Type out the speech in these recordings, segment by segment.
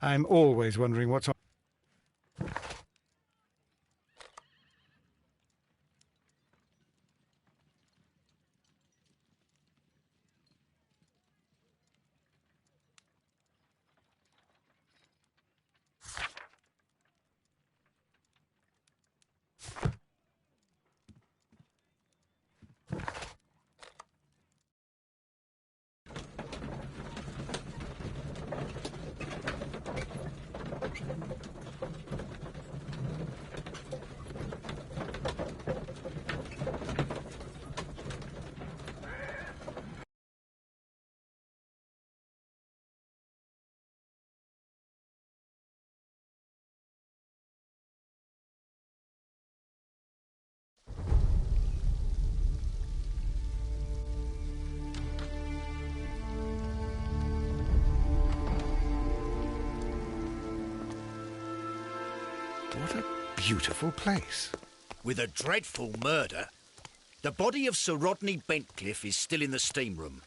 I'm always wondering what's on. What a beautiful place. With a dreadful murder. The body of Sir Rodney Bentcliffe is still in the steam room.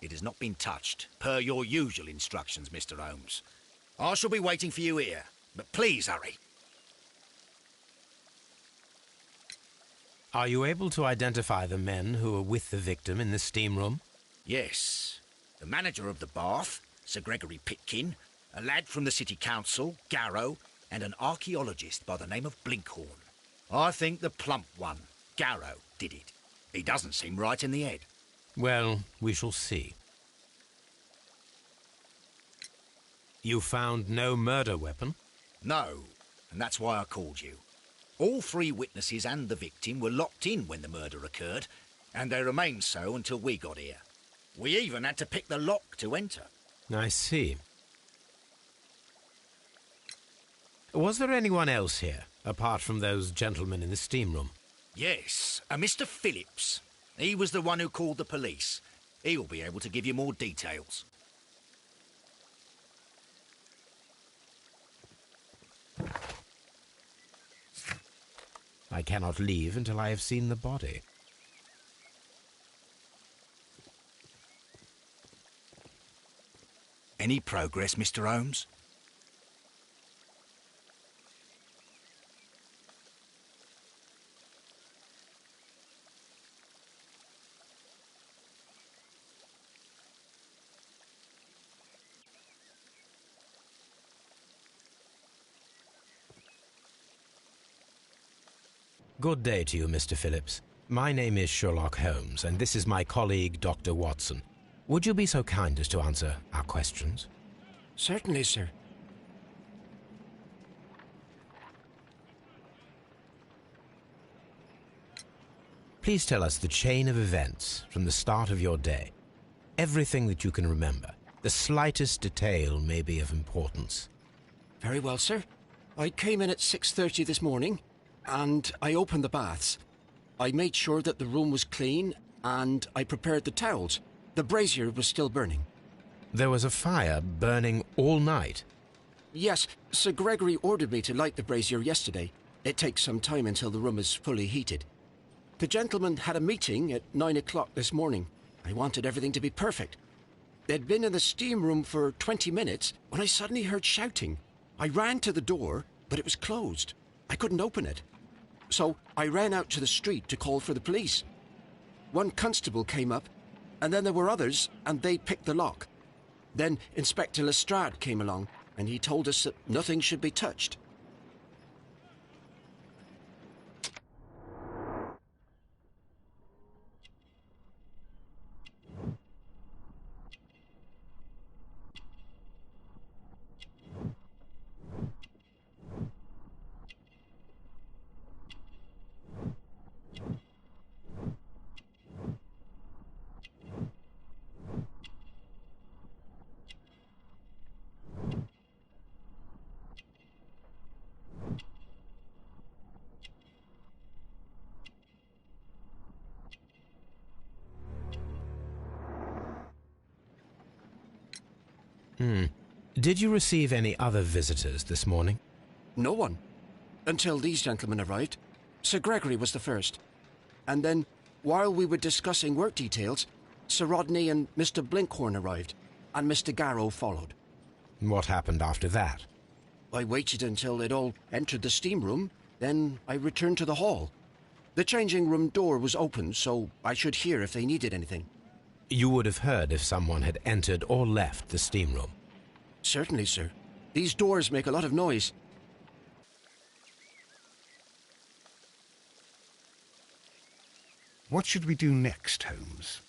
It has not been touched, per your usual instructions, Mr. Holmes. I shall be waiting for you here, but please hurry. Are you able to identify the men who were with the victim in the steam room? Yes. The manager of the bath, Sir Gregory Pitkin, a lad from the City Council, Garrow, and an archaeologist by the name of Blinkhorn. I think the plump one, Garrow, did it. He doesn't seem right in the head. Well, we shall see. You found no murder weapon? No, and that's why I called you. All three witnesses and the victim were locked in when the murder occurred, and they remained so until we got here. We even had to pick the lock to enter. I see. Was there anyone else here, apart from those gentlemen in the steam room? Yes, a Mr. Phillips. He was the one who called the police. He'll be able to give you more details. I cannot leave until I have seen the body. Any progress, Mr. Holmes? Good day to you, Mr. Phillips. My name is Sherlock Holmes, and this is my colleague, Dr. Watson. Would you be so kind as to answer our questions? Certainly, sir. Please tell us the chain of events from the start of your day. Everything that you can remember. The slightest detail may be of importance. Very well, sir. I came in at 6:30 this morning, and I opened the baths. I made sure that the room was clean, and I prepared the towels. The brazier was still burning. There was a fire burning all night. Yes, Sir Gregory ordered me to light the brazier yesterday. It takes some time until the room is fully heated. The gentlemen had a meeting at 9 o'clock this morning. I wanted everything to be perfect. They'd been in the steam room for 20 minutes when I suddenly heard shouting. I ran to the door, but it was closed. I couldn't open it. So I ran out to the street to call for the police. One constable came up, and then there were others, and they picked the lock. Then Inspector Lestrade came along, and he told us that nothing should be touched. Did you receive any other visitors this morning? No one. Until these gentlemen arrived. Sir Gregory was the first. And then, while we were discussing work details, Sir Rodney and Mr. Blinkhorn arrived, and Mr. Garrow followed. What happened after that? I waited until they'd all entered the steam room, then I returned to the hall. The changing room door was open, so I should hear if they needed anything. You would have heard if someone had entered or left the steam room. Certainly, sir. These doors make a lot of noise. What should we do next, Holmes?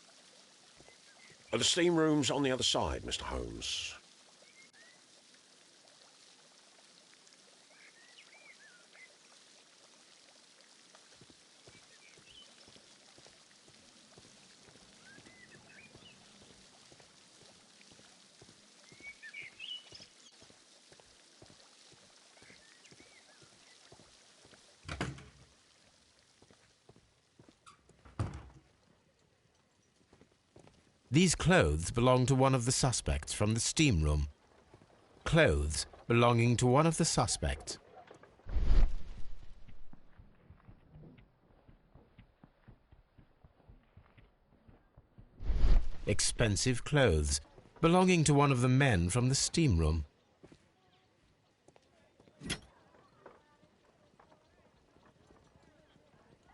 The steam room's on the other side, Mr. Holmes. These clothes belong to one of the suspects from the steam room. Clothes belonging to one of the suspects. Expensive clothes belonging to one of the men from the steam room.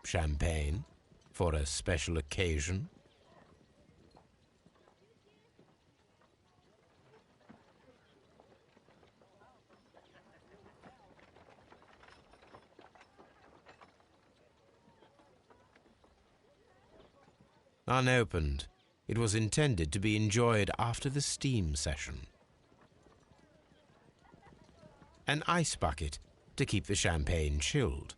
Champagne for a special occasion. Unopened. It was intended to be enjoyed after the steam session. An ice bucket to keep the champagne chilled.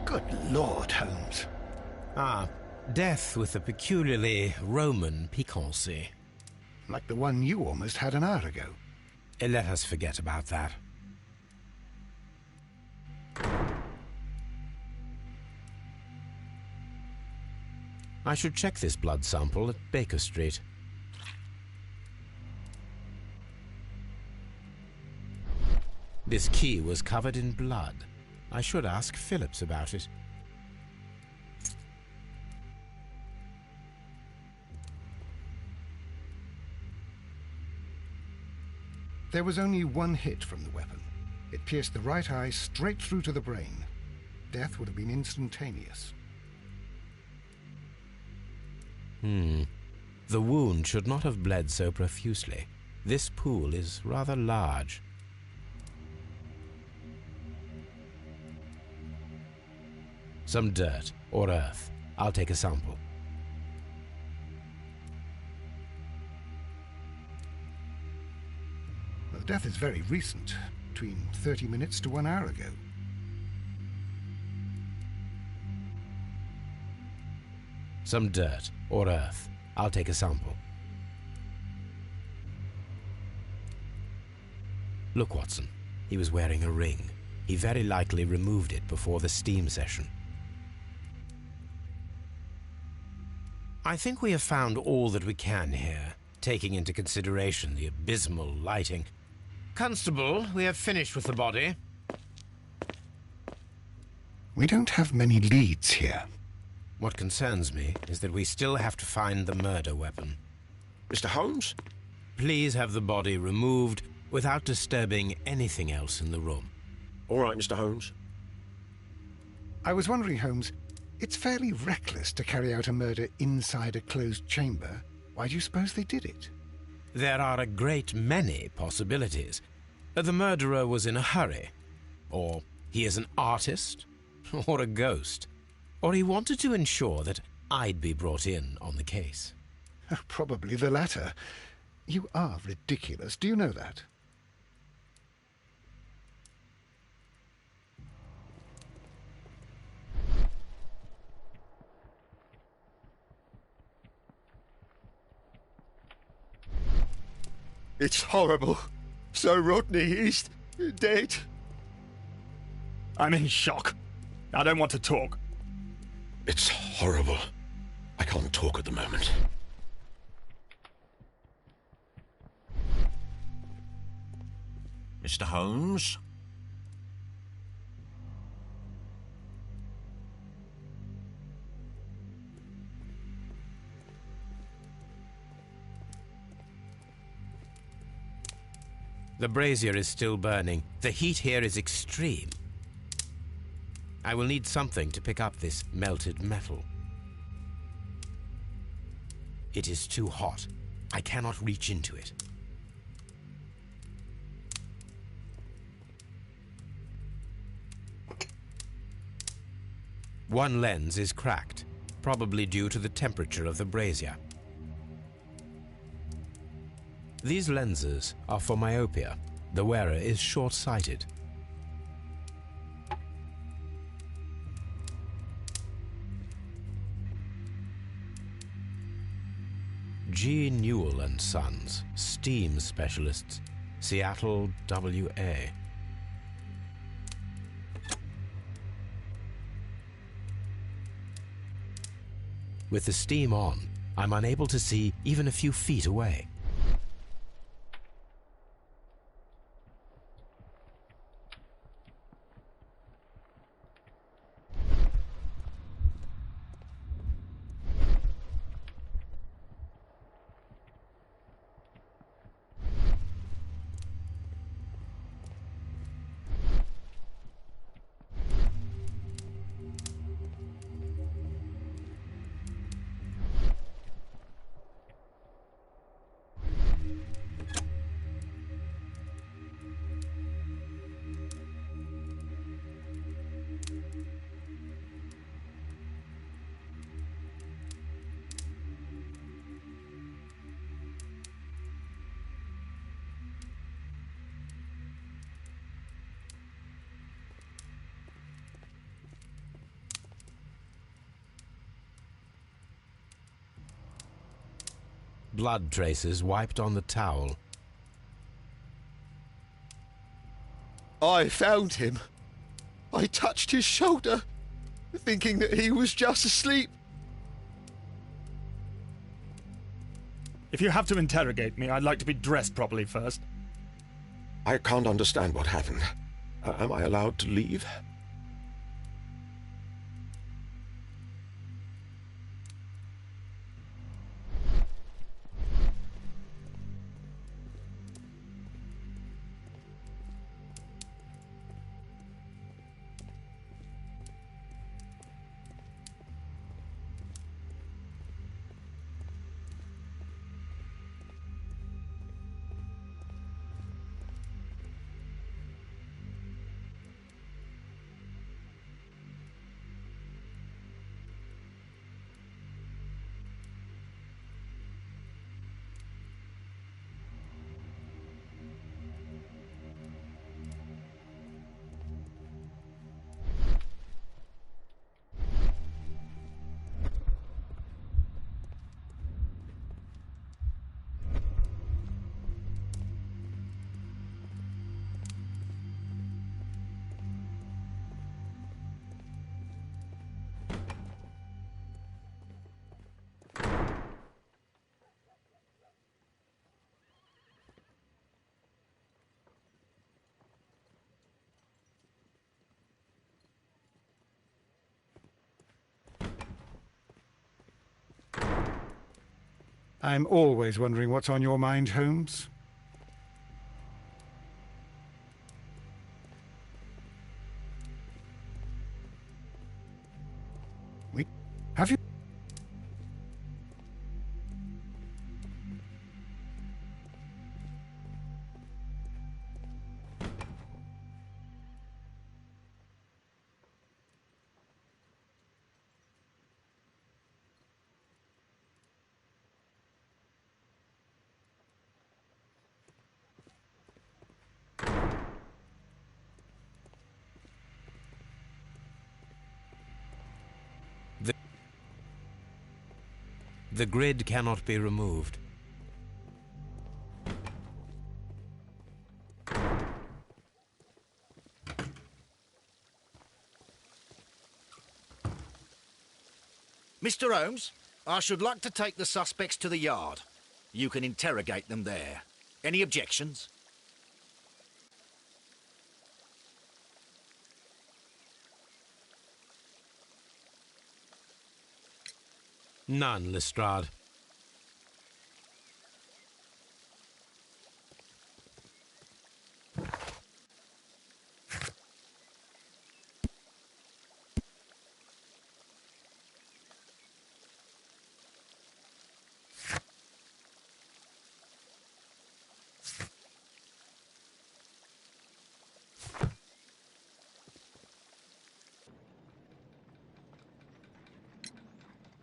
Good Lord, Holmes. Ah, death with a peculiarly Roman piquancy. Like the one you almost had an hour ago. Let us forget about that. I should check this blood sample at Baker Street. This key was covered in blood. I should ask Phillips about it. There was only one hit from the weapon. It pierced the right eye straight through to the brain. Death would have been instantaneous. The wound should not have bled so profusely. This pool is rather large. Some dirt or earth. I'll take a sample. The death is very recent, between 30 minutes to 1 hour ago. Some dirt or earth. I'll take a sample. Look, Watson. He was wearing a ring. He very likely removed it before the steam session. I think we have found all that we can here, taking into consideration the abysmal lighting. Constable, we have finished with the body. We don't have many leads here. What concerns me is that we still have to find the murder weapon. Mr. Holmes? Please have the body removed without disturbing anything else in the room. All right, Mr. Holmes. I was wondering, Holmes, it's fairly reckless to carry out a murder inside a closed chamber. Why do you suppose they did it? There are a great many possibilities. The murderer was in a hurry, or he is an artist, or a ghost, or he wanted to ensure that I'd be brought in on the case. Probably the latter. You are ridiculous. Do you know that? It's horrible. Sir Rodney, he's dead. I'm in shock. I don't want to talk. It's horrible. I can't talk at the moment. Mr. Holmes. The brazier is still burning. The heat here is extreme. I will need something to pick up this melted metal. It is too hot. I cannot reach into it. One lens is cracked, probably due to the temperature of the brazier. These lenses are for myopia. The wearer is short-sighted. G. Newell and Sons, steam specialists, Seattle, WA. With the steam on, I'm unable to see even a few feet away. Blood traces wiped on the towel. I found him. I touched his shoulder, thinking that he was just asleep. If you have to interrogate me, I'd like to be dressed properly first. I can't understand what happened. Am I allowed to leave? I'm always wondering what's on your mind, Holmes. Have you... The grid cannot be removed. Mr. Holmes, I should like to take the suspects to the yard. You can interrogate them there. Any objections? None, Lestrade.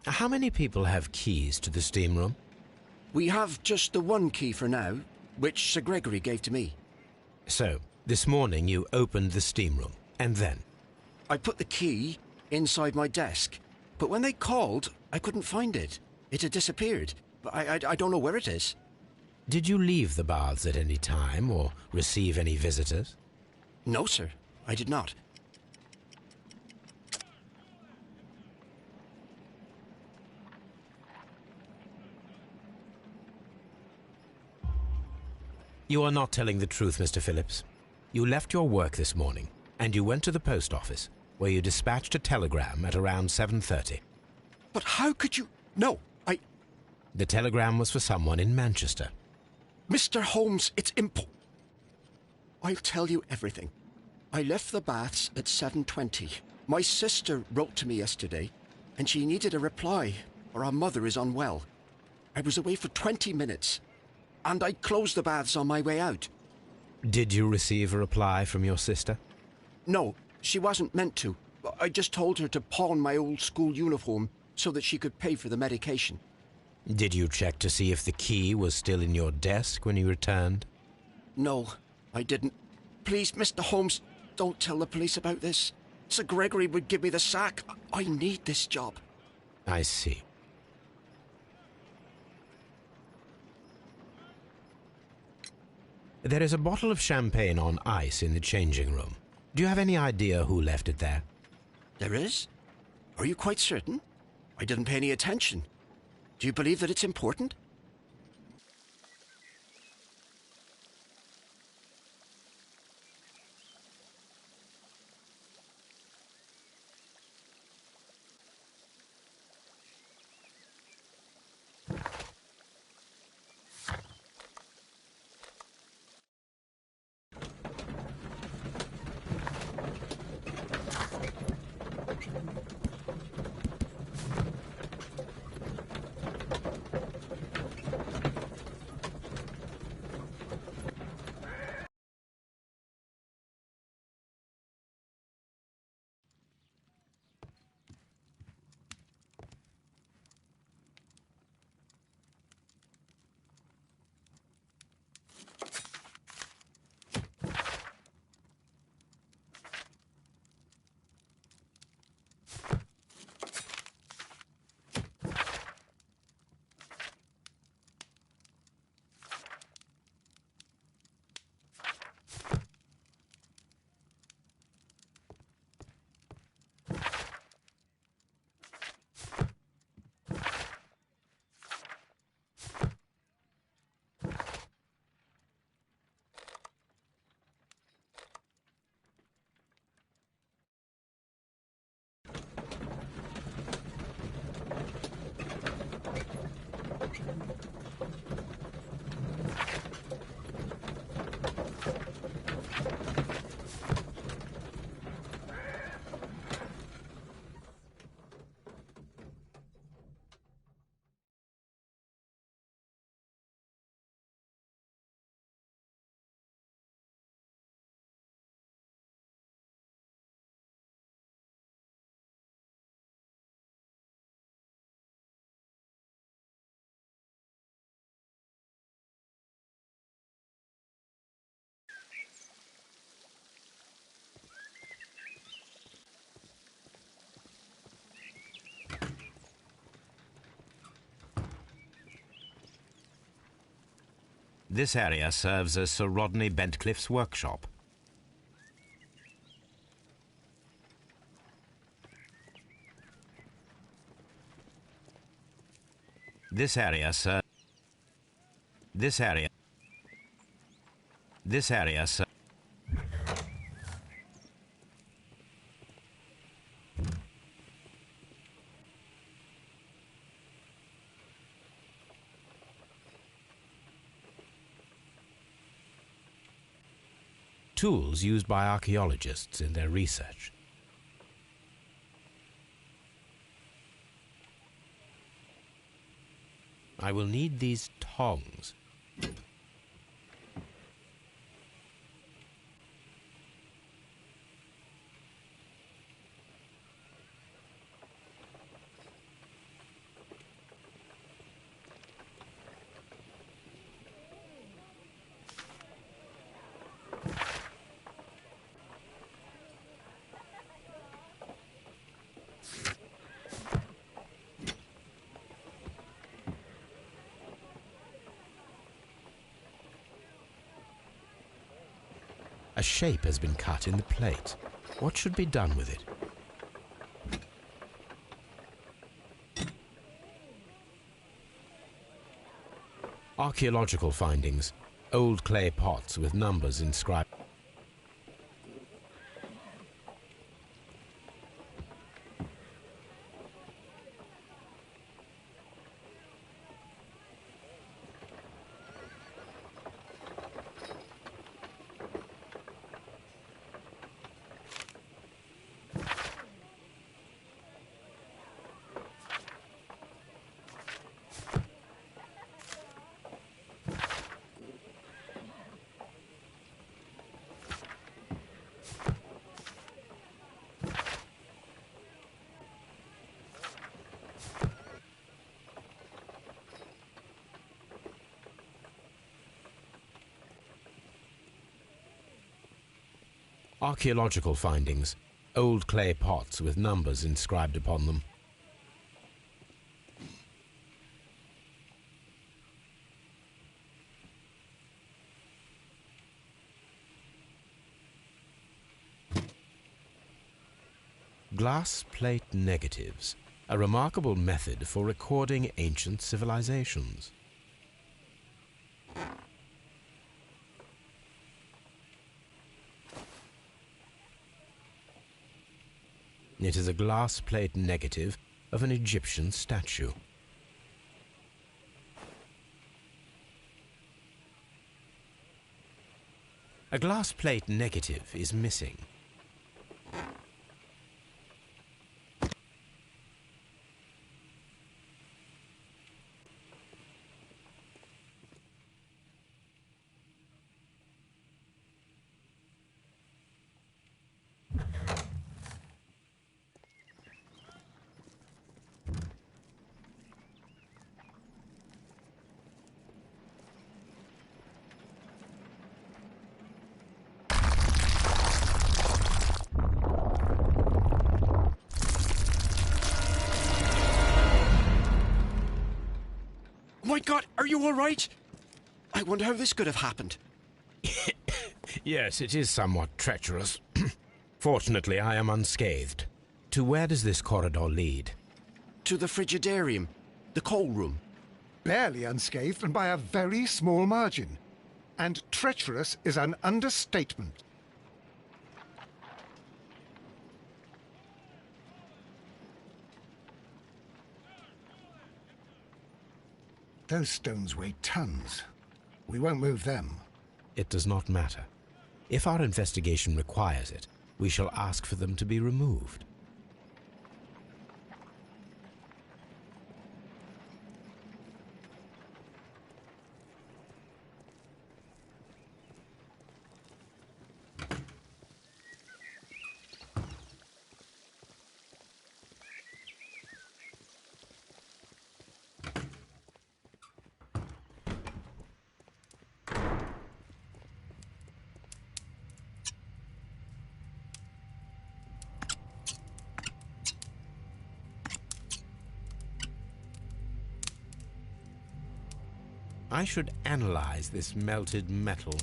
How many people have keys to the steam room? We have just the one key for now, which Sir Gregory gave to me. So, this morning you opened the steam room, and then? I put the key inside my desk, but when they called, I couldn't find it. It had disappeared, but I don't know where it is. Did you leave the baths at any time, or receive any visitors? No, sir, I did not. You are not telling the truth, Mr. Phillips. You left your work this morning, and you went to the post office, where you dispatched a telegram at around 7:30. But how could you... No, The telegram was for someone in Manchester. Mr. Holmes, it's I'll tell you everything. I left the baths at 7:20. My sister wrote to me yesterday, and she needed a reply, or our mother is unwell. I was away for 20 minutes, and I closed the baths on my way out. Did you receive a reply from your sister? No, she wasn't meant to. I just told her to pawn my old school uniform so that she could pay for the medication. Did you check to see if the key was still in your desk when you returned? No, I didn't. Please, Mr. Holmes, don't tell the police about this. Sir Gregory would give me the sack. I need this job. I see. There is a bottle of champagne on ice in the changing room. Do you have any idea who left it there? There is? Are you quite certain? I didn't pay any attention. Do you believe that it's important? This area serves as Sir Rodney Bentcliffe's workshop. This area serves tools used by archaeologists in their research. I will need these tongs. A shape has been cut in the plate. What should be done with it? Archaeological findings. Old clay pots with numbers inscribed. Archaeological findings. Old clay pots with numbers inscribed upon them. Glass plate negatives. A remarkable method for recording ancient civilizations. It is a glass plate negative of an Egyptian statue. A glass plate negative is missing. My God, are you all right? I wonder how this could have happened. Yes, it is somewhat treacherous. Fortunately, I am unscathed. To where does this corridor lead? To the frigidarium, the coal room. Barely unscathed and by a very small margin. And treacherous is an understatement. Those stones weigh tons. We won't move them. It does not matter. If our investigation requires it, we shall ask for them to be removed. I should analyze this melted metal.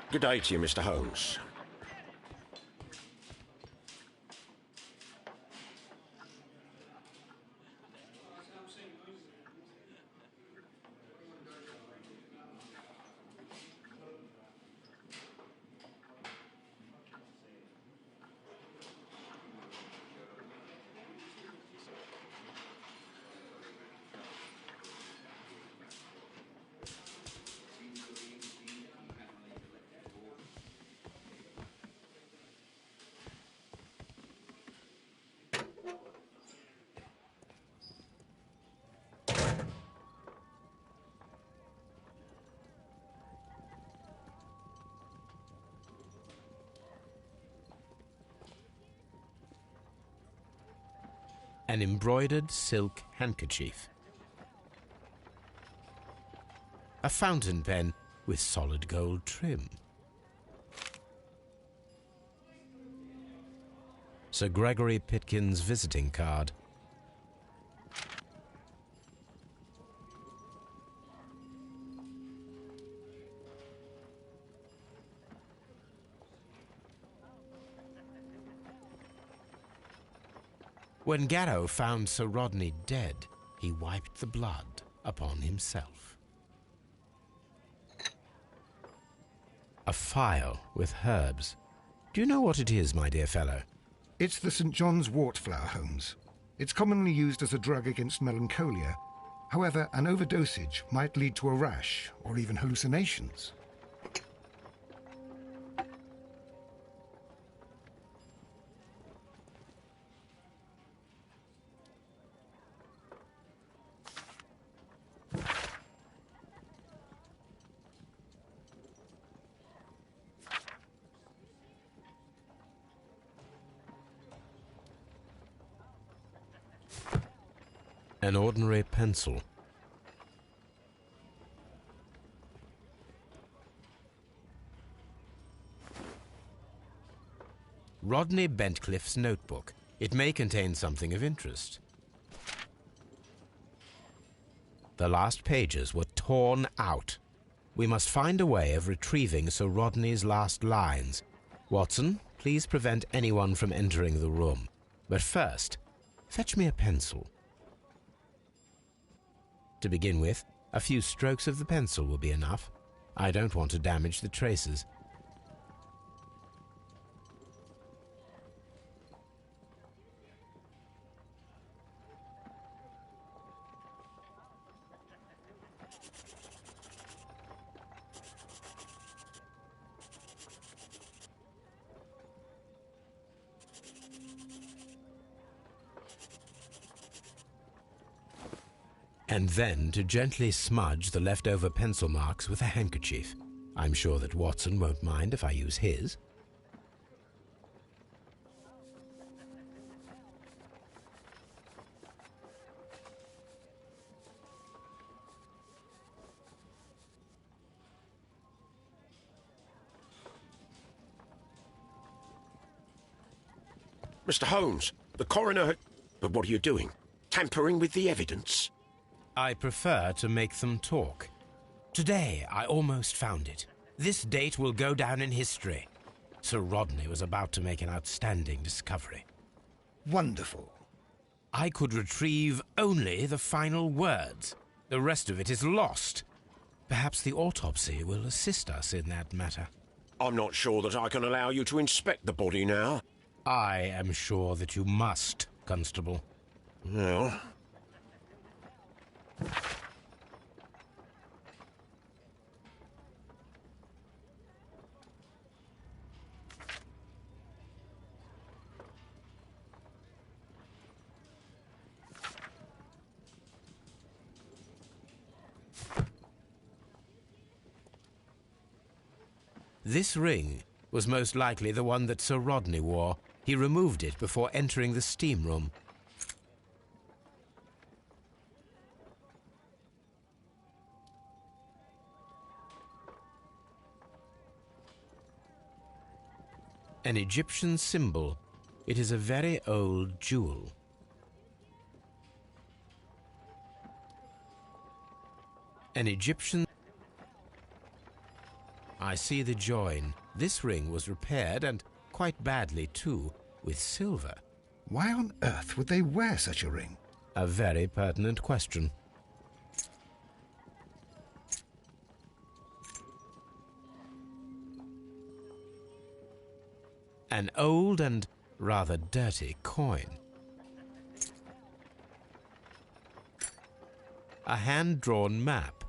Good day to you, Mr. Holmes. An embroidered silk handkerchief. A fountain pen with solid gold trim. Sir Gregory Pitkin's visiting card. When Garrow found Sir Rodney dead, he wiped the blood upon himself. A phial with herbs. Do you know what it is, my dear fellow? It's the St. John's wort flower, Holmes. It's commonly used as a drug against melancholia. However, an overdosage might lead to a rash or even hallucinations. An ordinary pencil. Rodney Bentcliffe's notebook. It may contain something of interest. The last pages were torn out. We must find a way of retrieving Sir Rodney's last lines. Watson, please prevent anyone from entering the room. But first, fetch me a pencil. To begin with, a few strokes of the pencil will be enough. I don't want to damage the traces. And then to gently smudge the leftover pencil marks with a handkerchief. I'm sure that Watson won't mind if I use his. Mr. Holmes, the coroner had... But what are you doing? Tampering with the evidence? I prefer to make them talk. Today, I almost found it. This date will go down in history. Sir Rodney was about to make an outstanding discovery. Wonderful. I could retrieve only the final words. The rest of it is lost. Perhaps the autopsy will assist us in that matter. I'm not sure that I can allow you to inspect the body now. I am sure that you must, Constable. Well... This ring was most likely the one that Sir Rodney wore. He removed it before entering the steam room. An Egyptian symbol. It is a very old jewel. An Egyptian... I see the join. This ring was repaired, and quite badly too, with silver. Why on earth would they wear such a ring? A very pertinent question. An old and rather dirty coin. A hand-drawn map.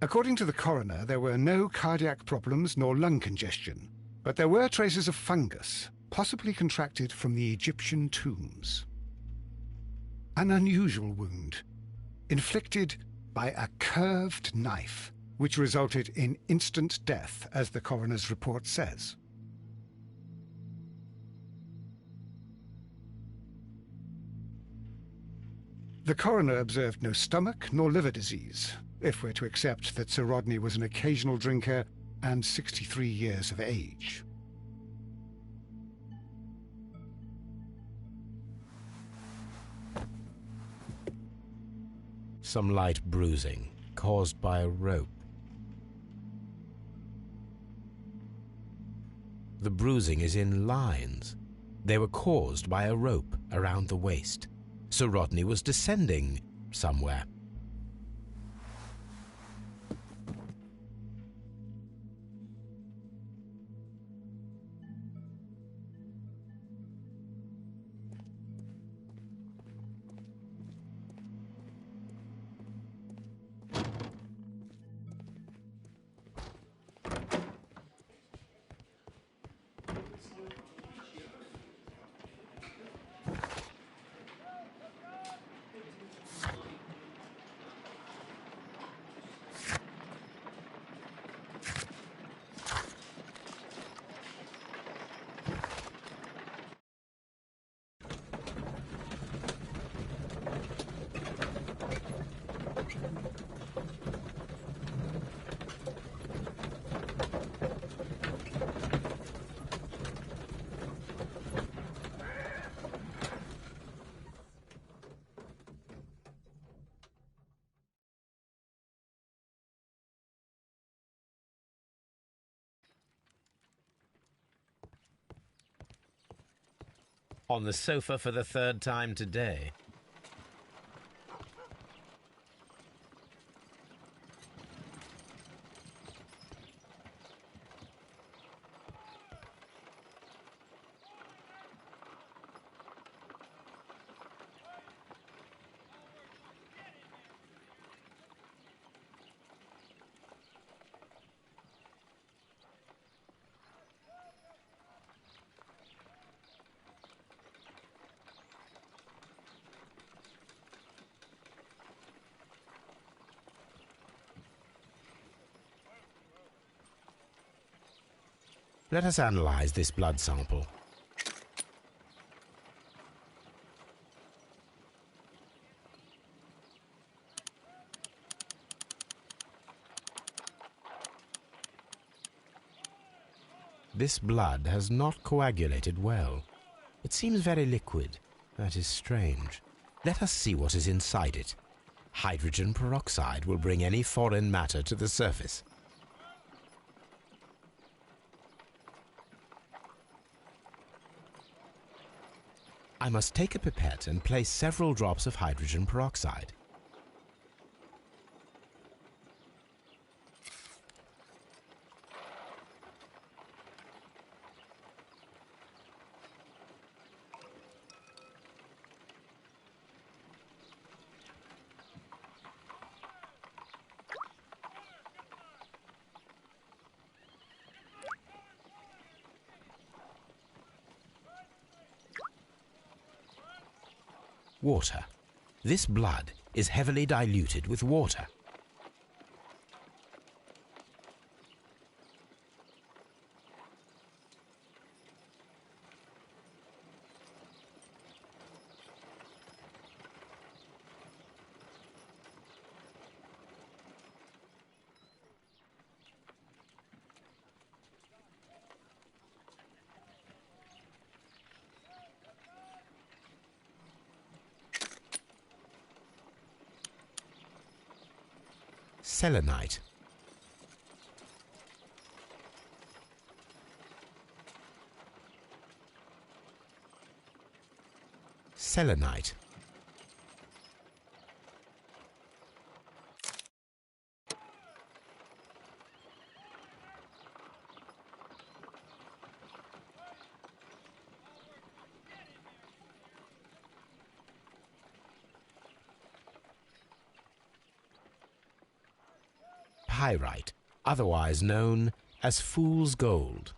According to the coroner, there were no cardiac problems nor lung congestion, but there were traces of fungus, possibly contracted from the Egyptian tombs. An unusual wound, inflicted by a curved knife, which resulted in instant death, as the coroner's report says. The coroner observed no stomach nor liver disease, if we're to accept that Sir Rodney was an occasional drinker and 63 years of age. Some light bruising caused by a rope. The bruising is in lines. They were caused by a rope around the waist. Sir Rodney was descending somewhere. On the sofa for the third time today. Let us analyze this blood sample. This blood has not coagulated well. It seems very liquid. That is strange. Let us see what is inside it. Hydrogen peroxide will bring any foreign matter to the surface. I must take a pipette and place several drops of hydrogen peroxide. water. This blood is heavily diluted with water. Selenite. Selenite. Pyrite, otherwise known as fool's gold.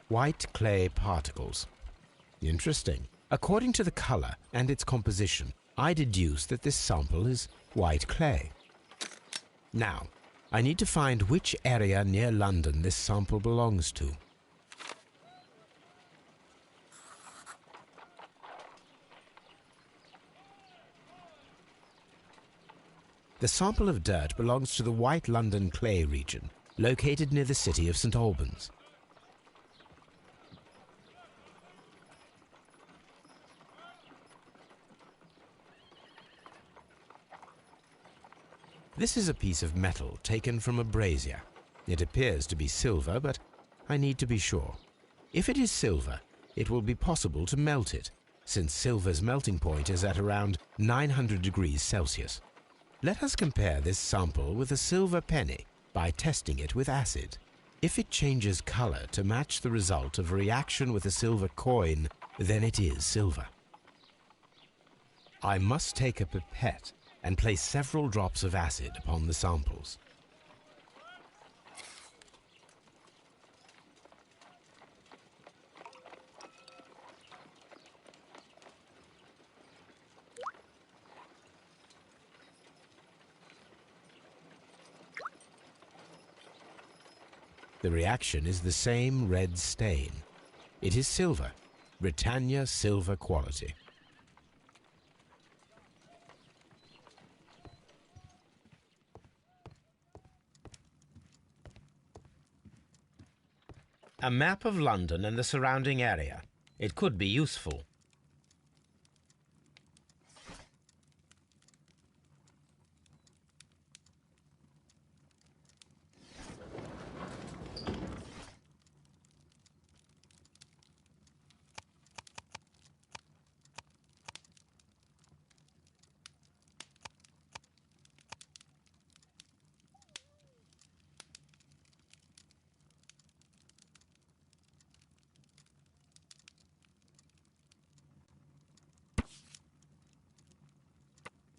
White clay particles. Interesting. According to the color and its composition, I deduce that this sample is white clay. Now, I need to find which area near London this sample belongs to. The sample of dirt belongs to the White London clay region, located near the city of St Albans. This is a piece of metal taken from a brazier. It appears to be silver, but I need to be sure. If it is silver, it will be possible to melt it, since silver's melting point is at around 900 degrees Celsius. Let us compare this sample with a silver penny by testing it with acid. If it changes color to match the result of a reaction with a silver coin, then it is silver. I must take a pipette and place several drops of acid upon the samples. The reaction is the same red stain. It is silver, Britannia silver quality. A map of London and the surrounding area. It could be useful.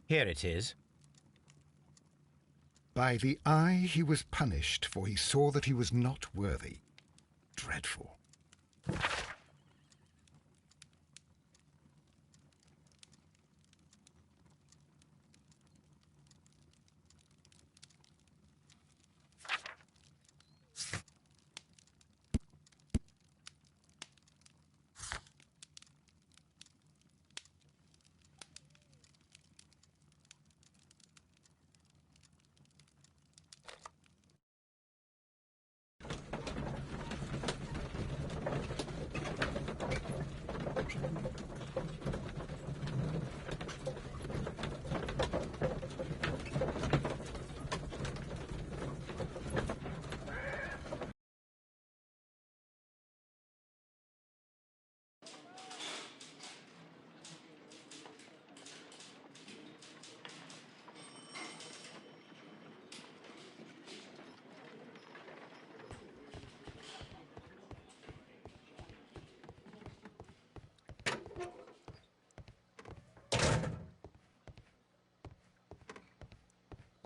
Here it is. By the eye he was punished, for he saw that he was not worthy. Dreadful.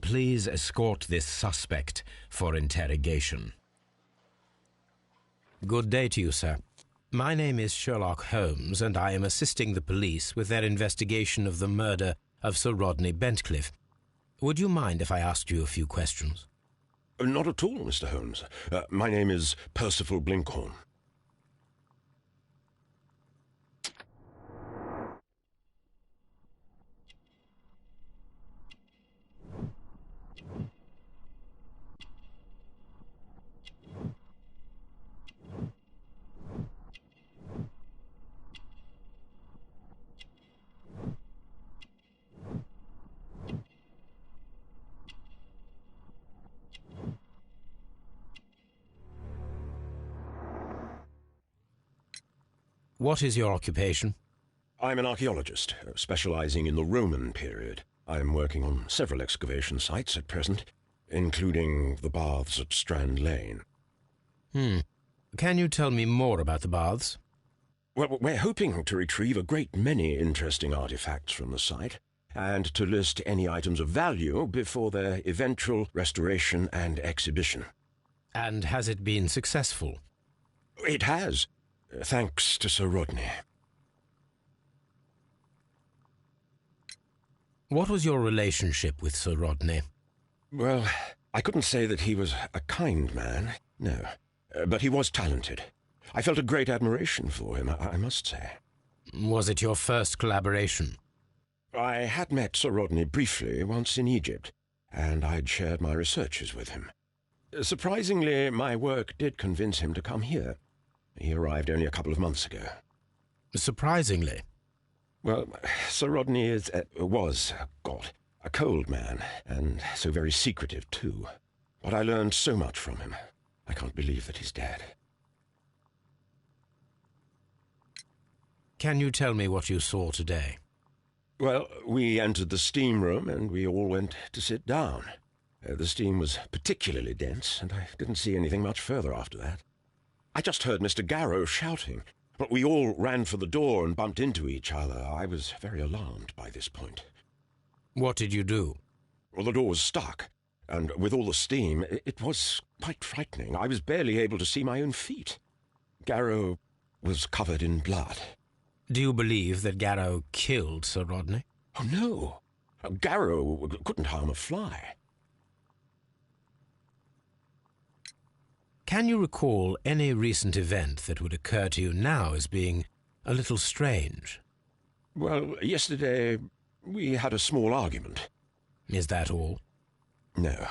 Please escort this suspect for interrogation. Good day to you, sir. My name is Sherlock Holmes, and I am assisting the police with their investigation of the murder of Sir Rodney Bentcliffe. Would you mind if I asked you a few questions? Not at all, Mr. Holmes. My name is Percival Blinkhorn. What is your occupation? I'm an archaeologist, specializing in the Roman period. I'm working on several excavation sites at present, including the baths at Strand Lane. Can you tell me more about the baths? Well, we're hoping to retrieve a great many interesting artifacts from the site, and to list any items of value before their eventual restoration and exhibition. And has it been successful? It has, thanks to Sir Rodney. What was your relationship with Sir Rodney? Well, I couldn't say that he was a kind man, no, but he was talented. I felt a great admiration for him, I must say. Was it your first collaboration? I had met Sir Rodney briefly once in Egypt, and I'd shared my researches with him. Surprisingly, my work did convince him to come here. He arrived only a couple of months ago. Surprisingly? Well, Sir Rodney was a cold man, and so very secretive too. But I learned so much from him. I can't believe that he's dead. Can you tell me what you saw today? Well, we entered the steam room, and we all went to sit down. The steam was particularly dense, and I didn't see anything much further after that. I just heard Mr. Garrow shouting, but we all ran for the door and bumped into each other. I was very alarmed by this point. What did you do? Well, the door was stuck, and with all the steam, it was quite frightening. I was barely able to see my own feet. Garrow was covered in blood. Do you believe that Garrow killed Sir Rodney? Oh, no. Garrow couldn't harm a fly. Can you recall any recent event that would occur to you now as being a little strange? Well, yesterday we had a small argument. Is that all? No.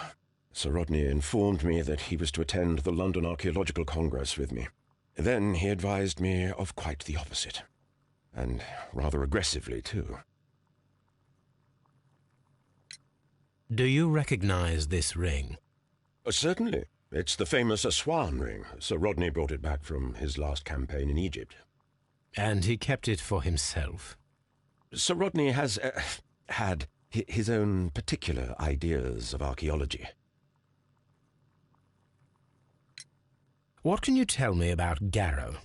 Sir Rodney informed me that he was to attend the London Archaeological Congress with me. Then he advised me of quite the opposite. And rather aggressively, too. Do you recognize this ring? Certainly. It's the famous Aswan ring. Sir Rodney brought it back from his last campaign in Egypt. And he kept it for himself? Sir Rodney has had his own particular ideas of archaeology. What can you tell me about Garrow?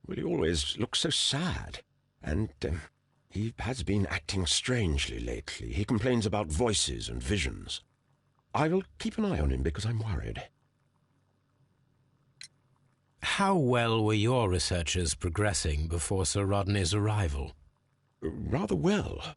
Well, he always looks so sad, and he has been acting strangely lately. He complains about voices and visions. I will keep an eye on him because I'm worried. How well were your researches progressing before Sir Rodney's arrival? Rather well.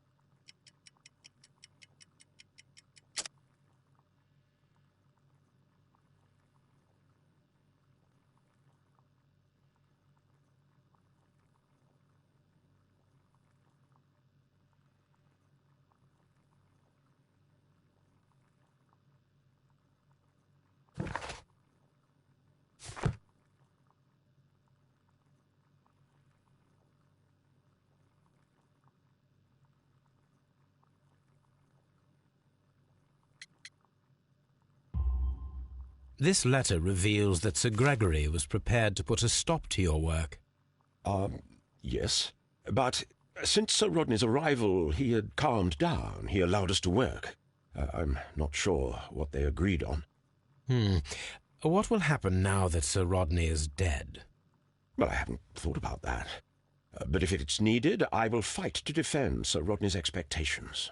This letter reveals that Sir Gregory was prepared to put a stop to your work. Yes. But since Sir Rodney's arrival, he had calmed down. He allowed us to work. I'm not sure what they agreed on. What will happen now that Sir Rodney is dead? Well, I haven't thought about that. But if it's needed, I will fight to defend Sir Rodney's expectations.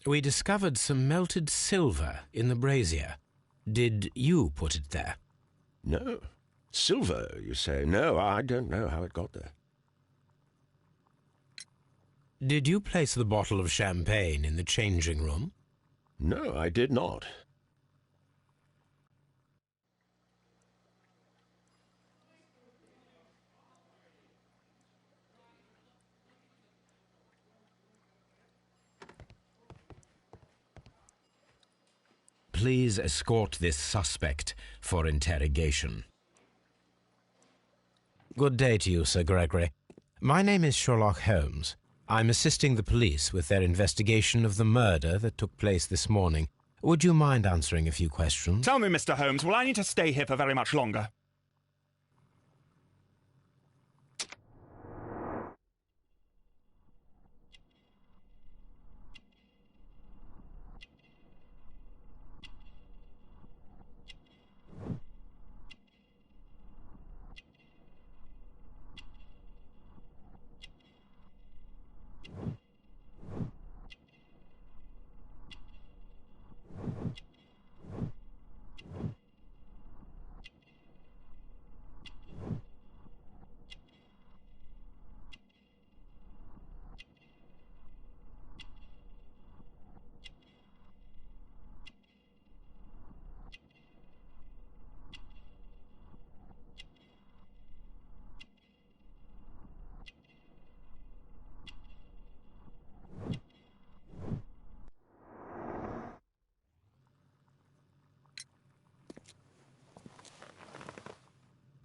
We discovered some melted silver in the brazier. Did you put it there? No. Silver, you say? No, I don't know how it got there. Did you place the bottle of champagne in the changing room? No, I did not. Please escort this suspect for interrogation. Good day to you, Sir Gregory. My name is Sherlock Holmes. I'm assisting the police with their investigation of the murder that took place this morning. Would you mind answering a few questions? Tell me, Mr. Holmes, will I need to stay here for very much longer?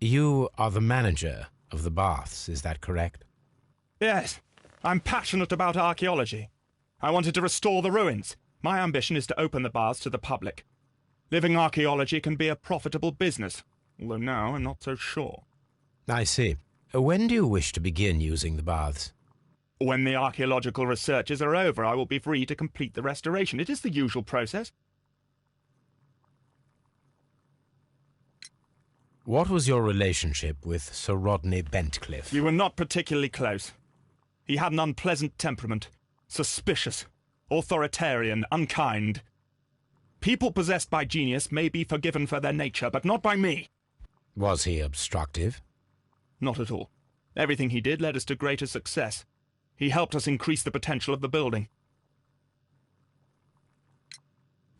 You are the manager of the baths, is that correct? Yes, I'm passionate about archaeology. I wanted to restore the ruins. My ambition is to open the baths to the public. Living archaeology can be a profitable business, although now I'm not so sure. I see. When do you wish to begin using the baths? When the archaeological researches are over, I will be free to complete the restoration. It is the usual process. What was your relationship with Sir Rodney Bentcliffe? We were not particularly close. He had an unpleasant temperament, suspicious, authoritarian, unkind. People possessed by genius may be forgiven for their nature, but not by me. Was he obstructive? Not at all. Everything he did led us to greater success. He helped us increase the potential of the building.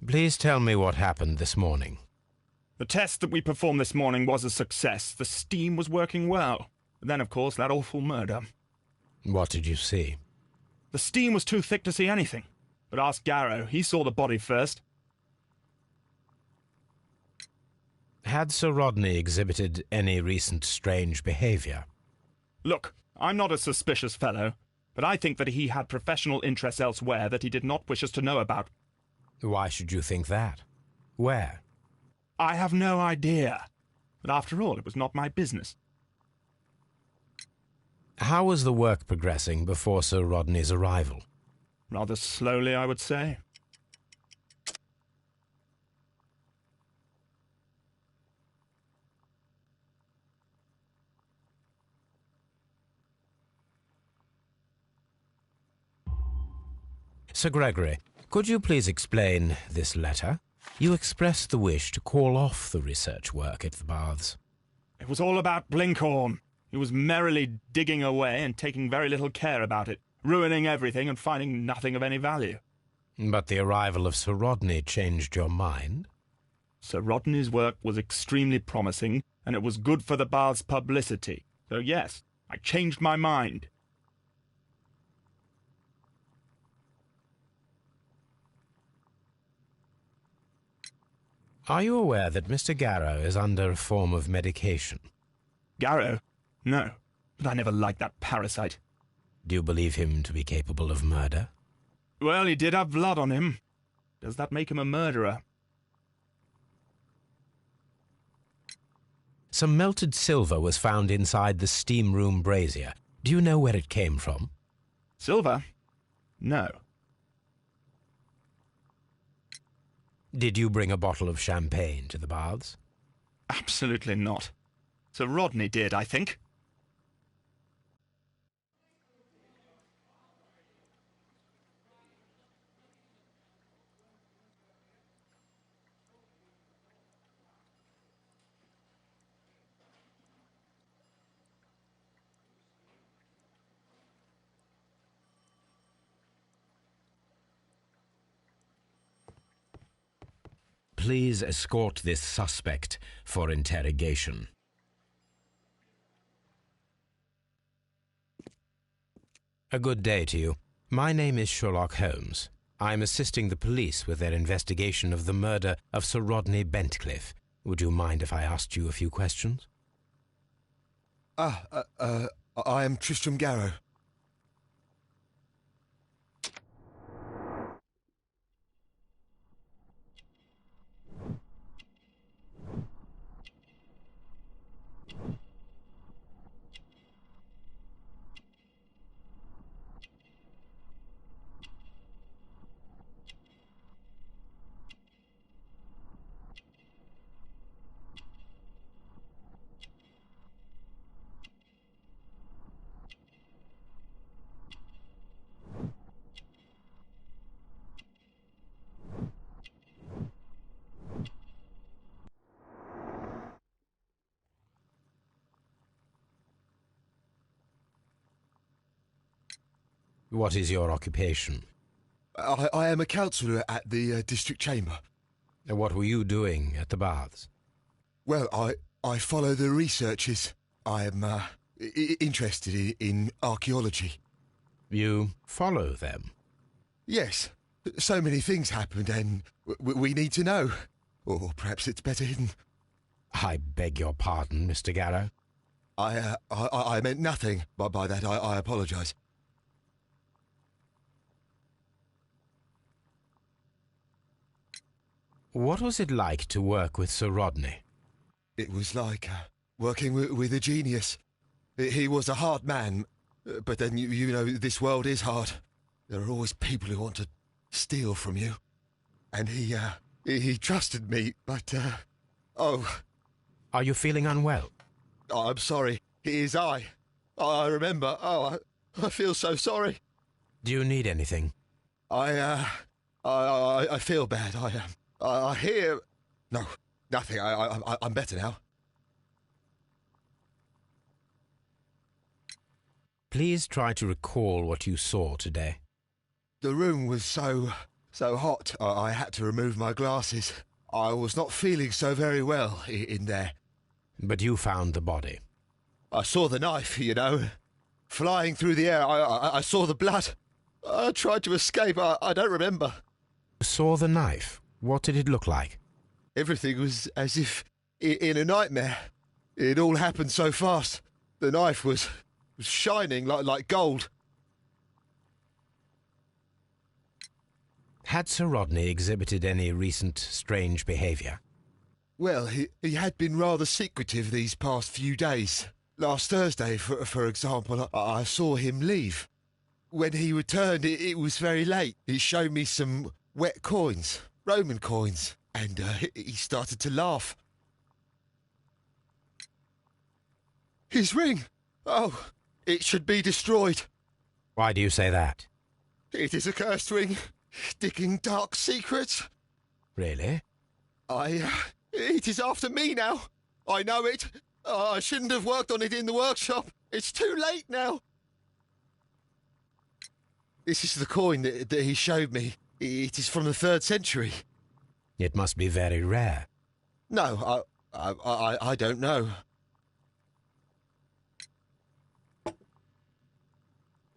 Please tell me what happened this morning. The test that we performed this morning was a success. The steam was working well. But then, of course, that awful murder. What did you see? The steam was too thick to see anything. But ask Garrow. He saw the body first. Had Sir Rodney exhibited any recent strange behavior? Look, I'm not a suspicious fellow, but I think that he had professional interests elsewhere that he did not wish us to know about. Why should you think that? Where? I have no idea. But after all, it was not my business. How was the work progressing before Sir Rodney's arrival? Rather slowly, I would say. Sir Gregory, could you please explain this letter? You expressed the wish to call off the research work at the baths. It was all about Blinkhorn. He was merrily digging away and taking very little care about it, ruining everything and finding nothing of any value. But the arrival of Sir Rodney changed your mind? Sir Rodney's work was extremely promising, and it was good for the bath's publicity. So yes, I changed my mind. Are you aware that Mr. Garrow is under a form of medication? Garrow? No, but I never liked that parasite. Do you believe him to be capable of murder? Well, he did have blood on him. Does that make him a murderer? Some melted silver was found inside the steam room brazier. Do you know where it came from? Silver? No. Did you bring a bottle of champagne to the baths? Absolutely not. Sir Rodney did, I think. please escort this suspect for interrogation. A good day to you. My name is Sherlock Holmes. I'm assisting the police with their investigation of the murder of Sir Rodney Bentcliffe. Would you mind if I asked you a few questions? I am Tristram Garrow. What is your occupation? I am a counsellor at the district chamber. What were you doing at the baths? Well, I follow the researches. I am interested in archaeology. You follow them? Yes. So many things happened and we need to know. Or perhaps it's better hidden. I beg your pardon, Mr. Garrow. I meant nothing by that. I apologise. What was it like to work with Sir Rodney? It was like working with a genius. He was a hard man, but then you know this world is hard. There are always people who want to steal from you. And he trusted me, but oh. Are you feeling unwell? I'm sorry. It is I remember. Oh, I feel so sorry. Do you need anything? I feel bad. I hear... No, nothing. I'm better now. Please try to recall what you saw today. The room was so hot, I had to remove my glasses. I was not feeling so very well in there. But you found the body. I saw the knife, you know, flying through the air. I saw the blood. I tried to escape. I don't remember. You saw the knife? What did it look like? Everything was as if in a nightmare. It all happened so fast. The knife was shining like gold. Had Sir Rodney exhibited any recent strange behaviour? Well, he had been rather secretive these past few days. Last Thursday, for example, I saw him leave. When he returned, it was very late. He showed me some wet coins, Roman coins, and he started to laugh. His ring! Oh, it should be destroyed. Why do you say that? It is a cursed ring, digging dark secrets. Really? It is after me now. I know it. I shouldn't have worked on it in the workshop. It's too late now. This is the coin that he showed me. It is from the 3rd century. It must be very rare. No, I don't know.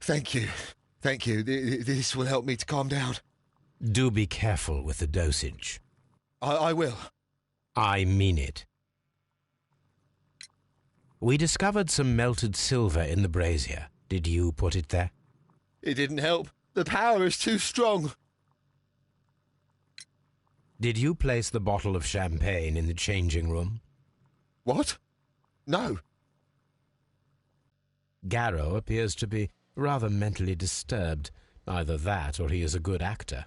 Thank you. Thank you. This will help me to calm down. Do be careful with the dosage. I will. I mean it. We discovered some melted silver in the brazier. Did you put it there? It didn't help. The power is too strong. Did you place the bottle of champagne in the changing room? What? No. Garrow appears to be rather mentally disturbed. Either that or he is a good actor.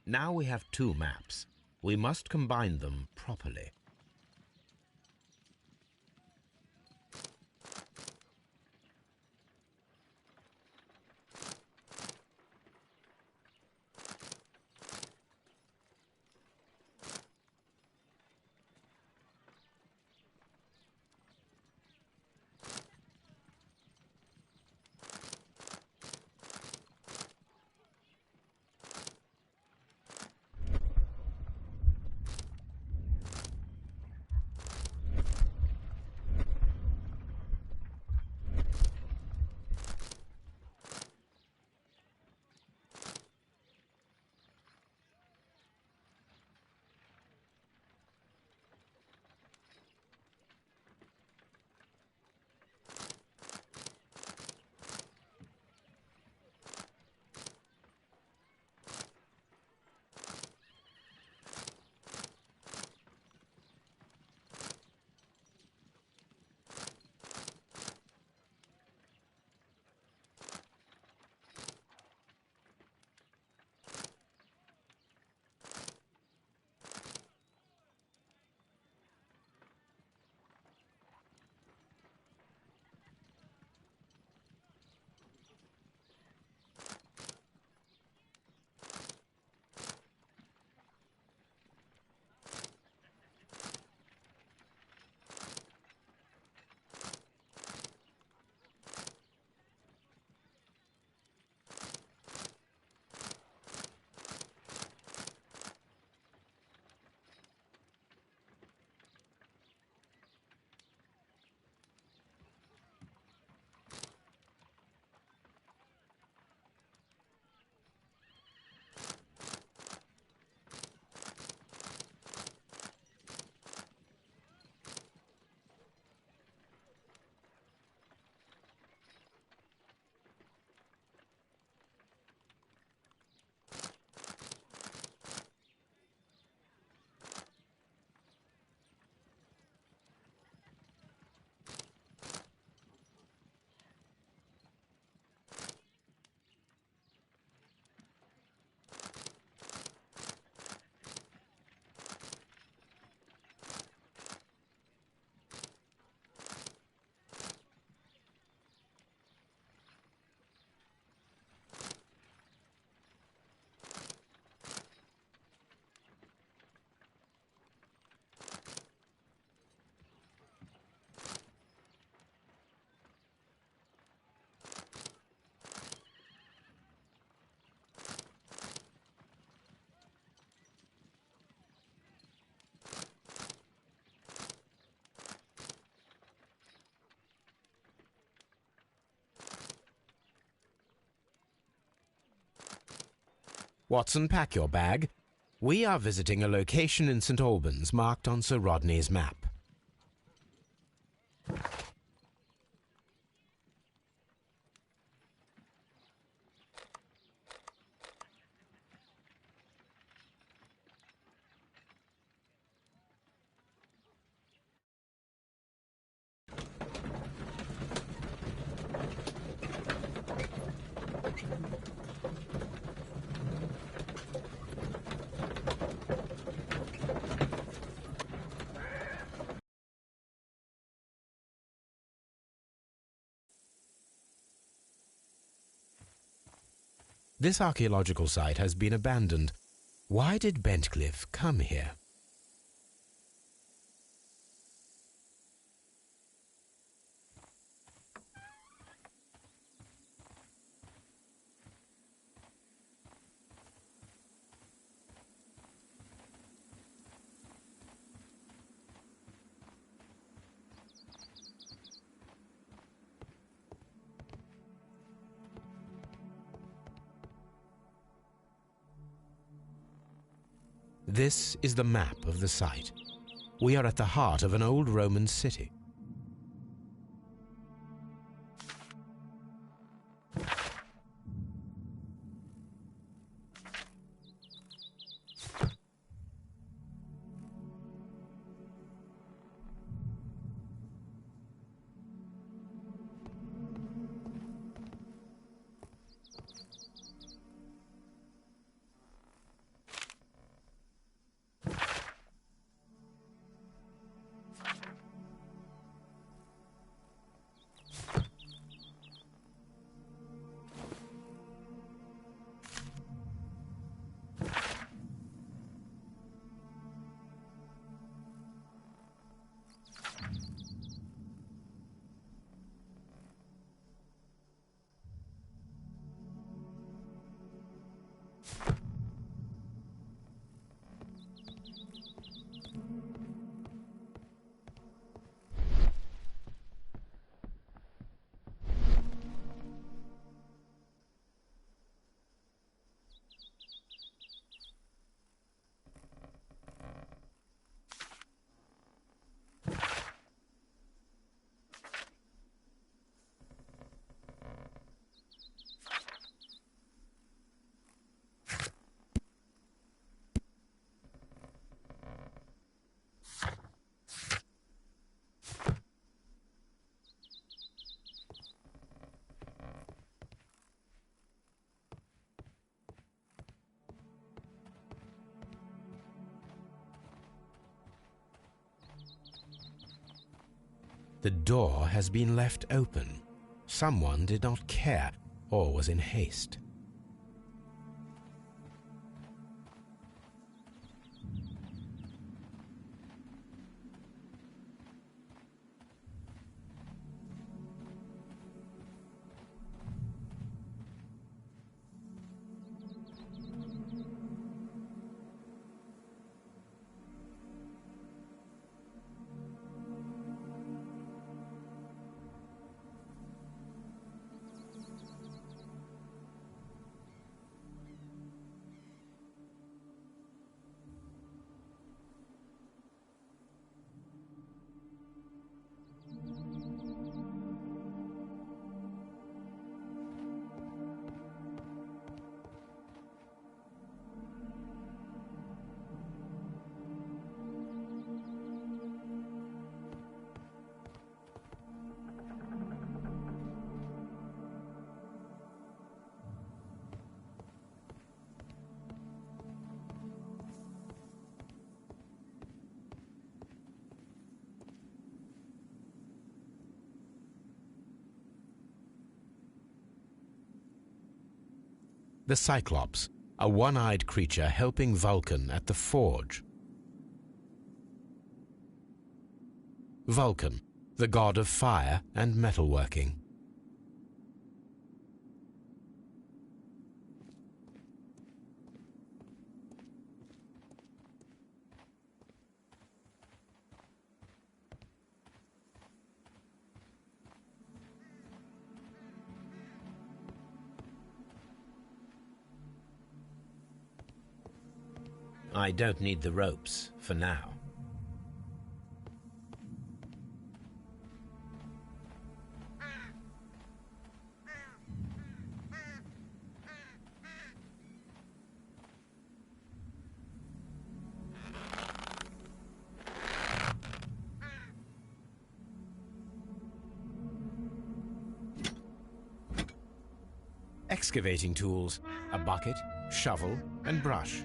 Now we have two maps. We must combine them properly. Watson, pack your bag. We are visiting a location in St. Albans marked on Sir Rodney's map. This archaeological site has been abandoned. Why did Bentcliffe come here? This is the map of the site. We are at the heart of an old Roman city. The door has been left open. Someone did not care or was in haste. The Cyclops, a one-eyed creature helping Vulcan at the forge. Vulcan, the god of fire and metalworking. I don't need the ropes for now. Excavating tools, a bucket, shovel, and brush.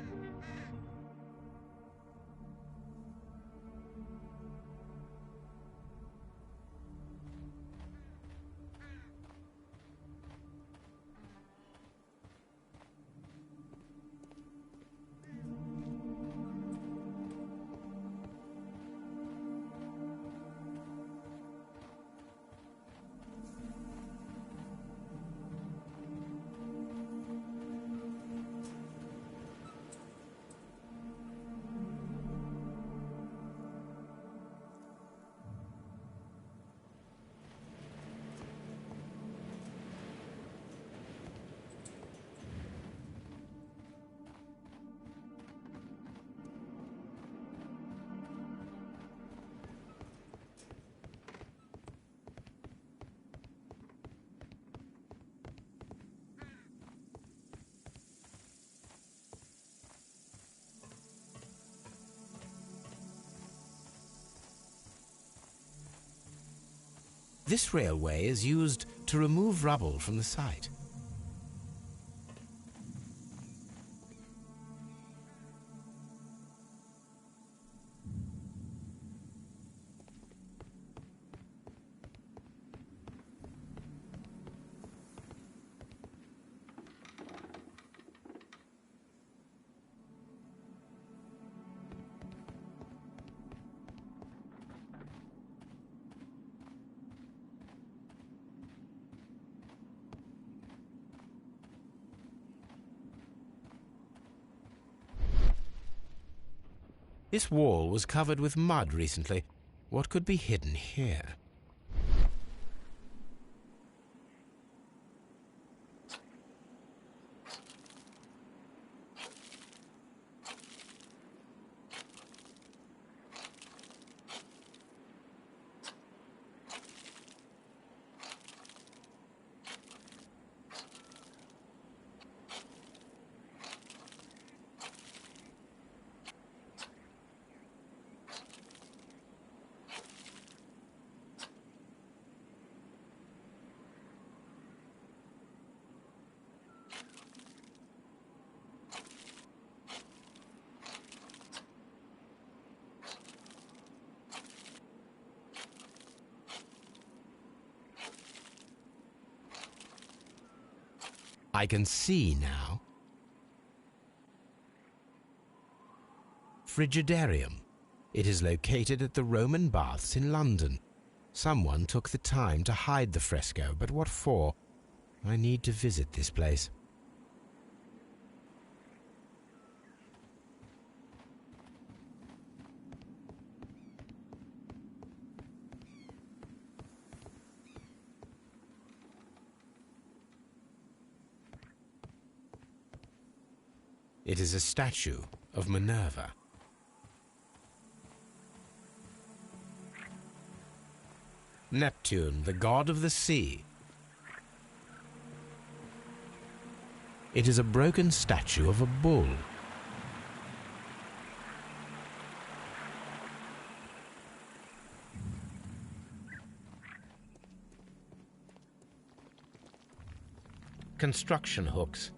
This railway is used to remove rubble from the site. This wall was covered with mud recently. What could be hidden here? I can see now. Frigidarium. It is located at the Roman Baths in London. Someone took the time to hide the fresco, but what for? I need to visit this place. It is a statue of Minerva. Neptune, the god of the sea. It is a broken statue of a bull. Construction hooks.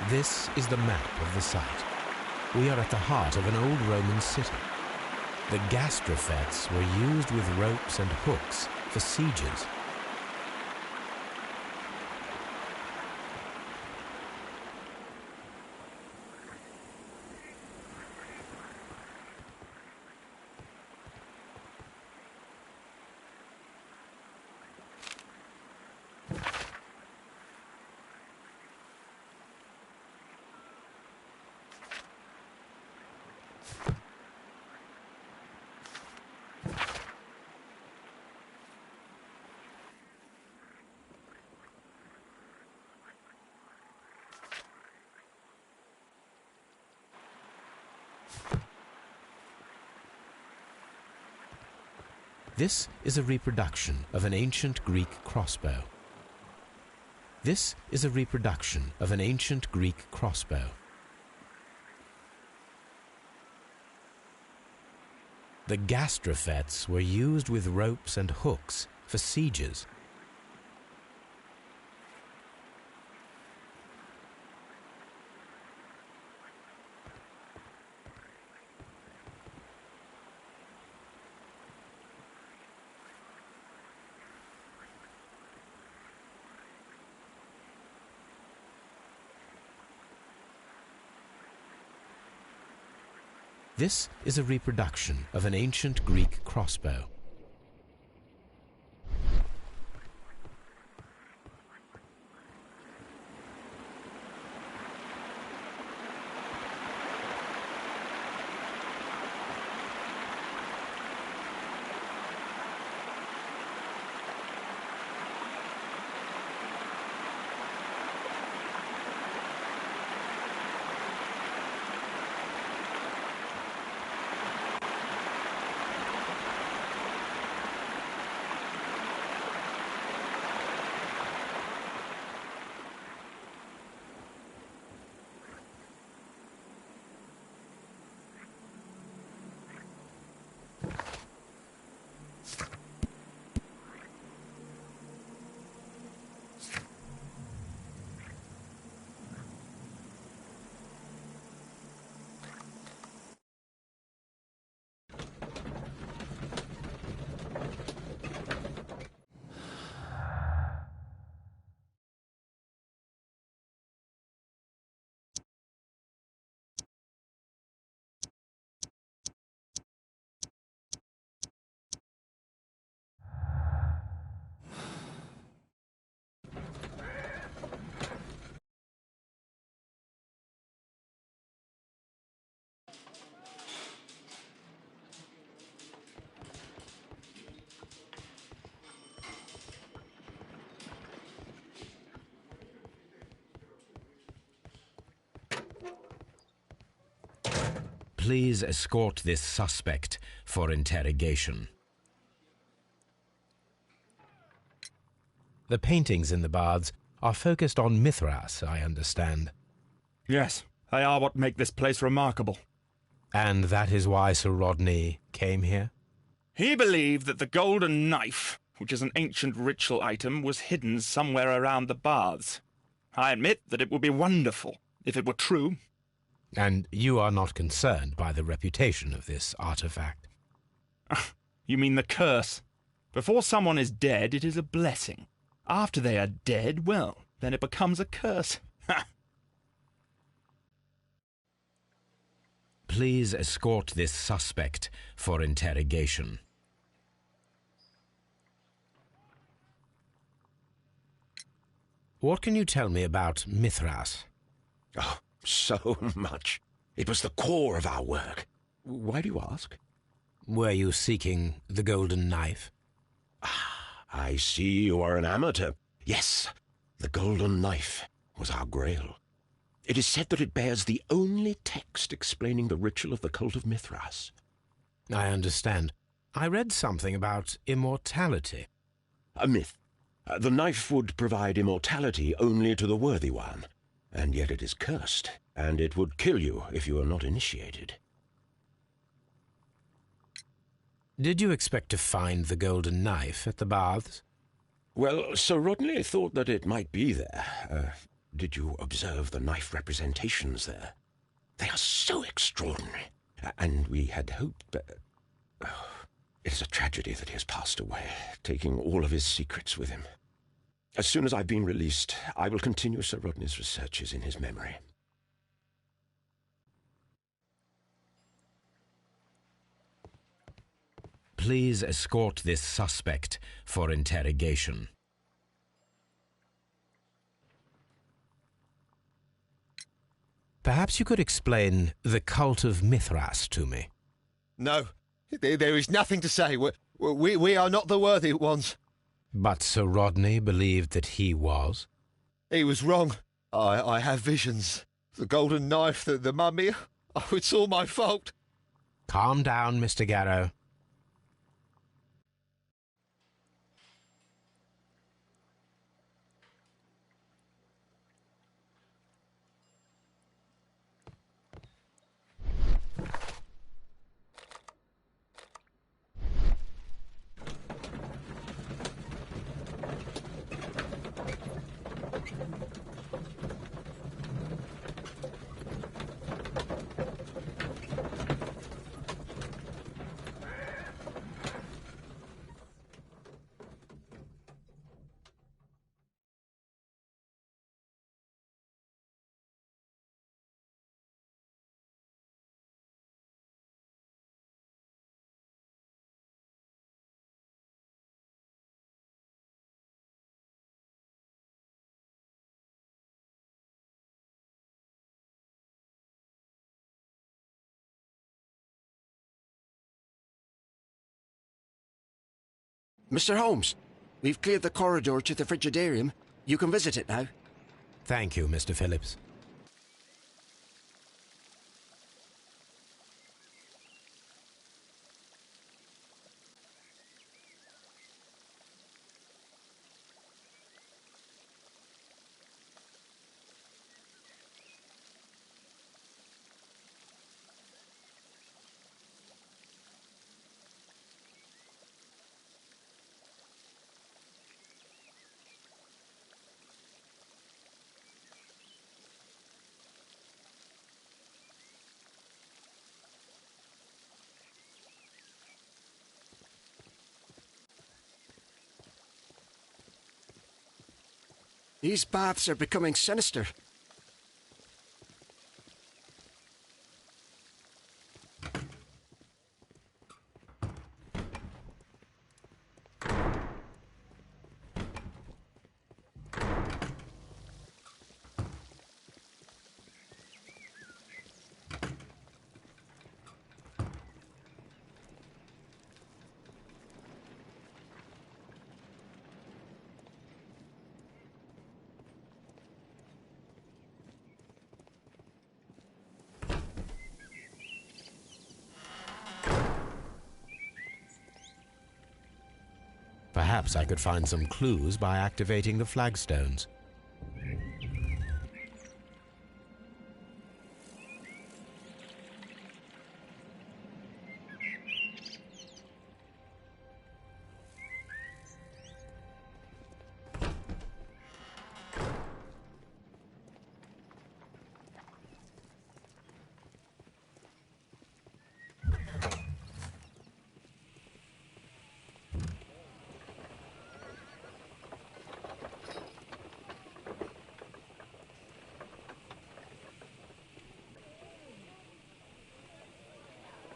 This is the map of the site. We are at the heart of an old Roman city. The gastrofetes were used with ropes and hooks for sieges. This is a reproduction of an ancient Greek crossbow. This is a reproduction of an ancient Greek crossbow. The gastrofetes were used with ropes and hooks for sieges. This is a reproduction of an ancient Greek crossbow. Please escort this suspect for interrogation. The paintings in the baths are focused on Mithras, I understand. Yes, they are what make this place remarkable. And that is why Sir Rodney came here? He believed that the golden knife, which is an ancient ritual item, was hidden somewhere around the baths. I admit that it would be wonderful if it were true. And you are not concerned by the reputation of this artifact? You mean the curse? Before someone is dead, it is a blessing. After they are dead, well, then it becomes a curse. Please escort this suspect for interrogation. What can you tell me about Mithras? Oh, so much. It was the core of our work. Why do you ask? Were you seeking the golden knife? I see you are an amateur. Yes, the golden knife was our grail. It is said that it bears the only text explaining the ritual of the cult of Mithras. I understand. I read something about immortality. A myth. The knife would provide immortality only to the worthy one, and yet it is cursed, and it would kill you if you are not initiated. Did you expect to find the golden knife at the baths? Well, Sir Rodney thought that it might be there. Did you observe the knife representations there? They are so extraordinary, and we had hoped... It is a tragedy that he has passed away, taking all of his secrets with him. As soon as I've been released, I will continue Sir Rodney's researches in his memory. Please escort this suspect for interrogation. Perhaps you could explain the cult of Mithras to me. No, there is nothing to say. We are not the worthy ones. But Sir Rodney believed that he was? He was wrong. I have visions. The golden knife, the mummy. Oh, it's all my fault. Calm down, Mr. Garrow. Mr. Holmes, we've cleared the corridor to the Frigidarium. You can visit it now. Thank you, Mr. Phillips. These baths are becoming sinister. Perhaps I could find some clues by activating the flagstones.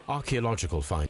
Archaeological find.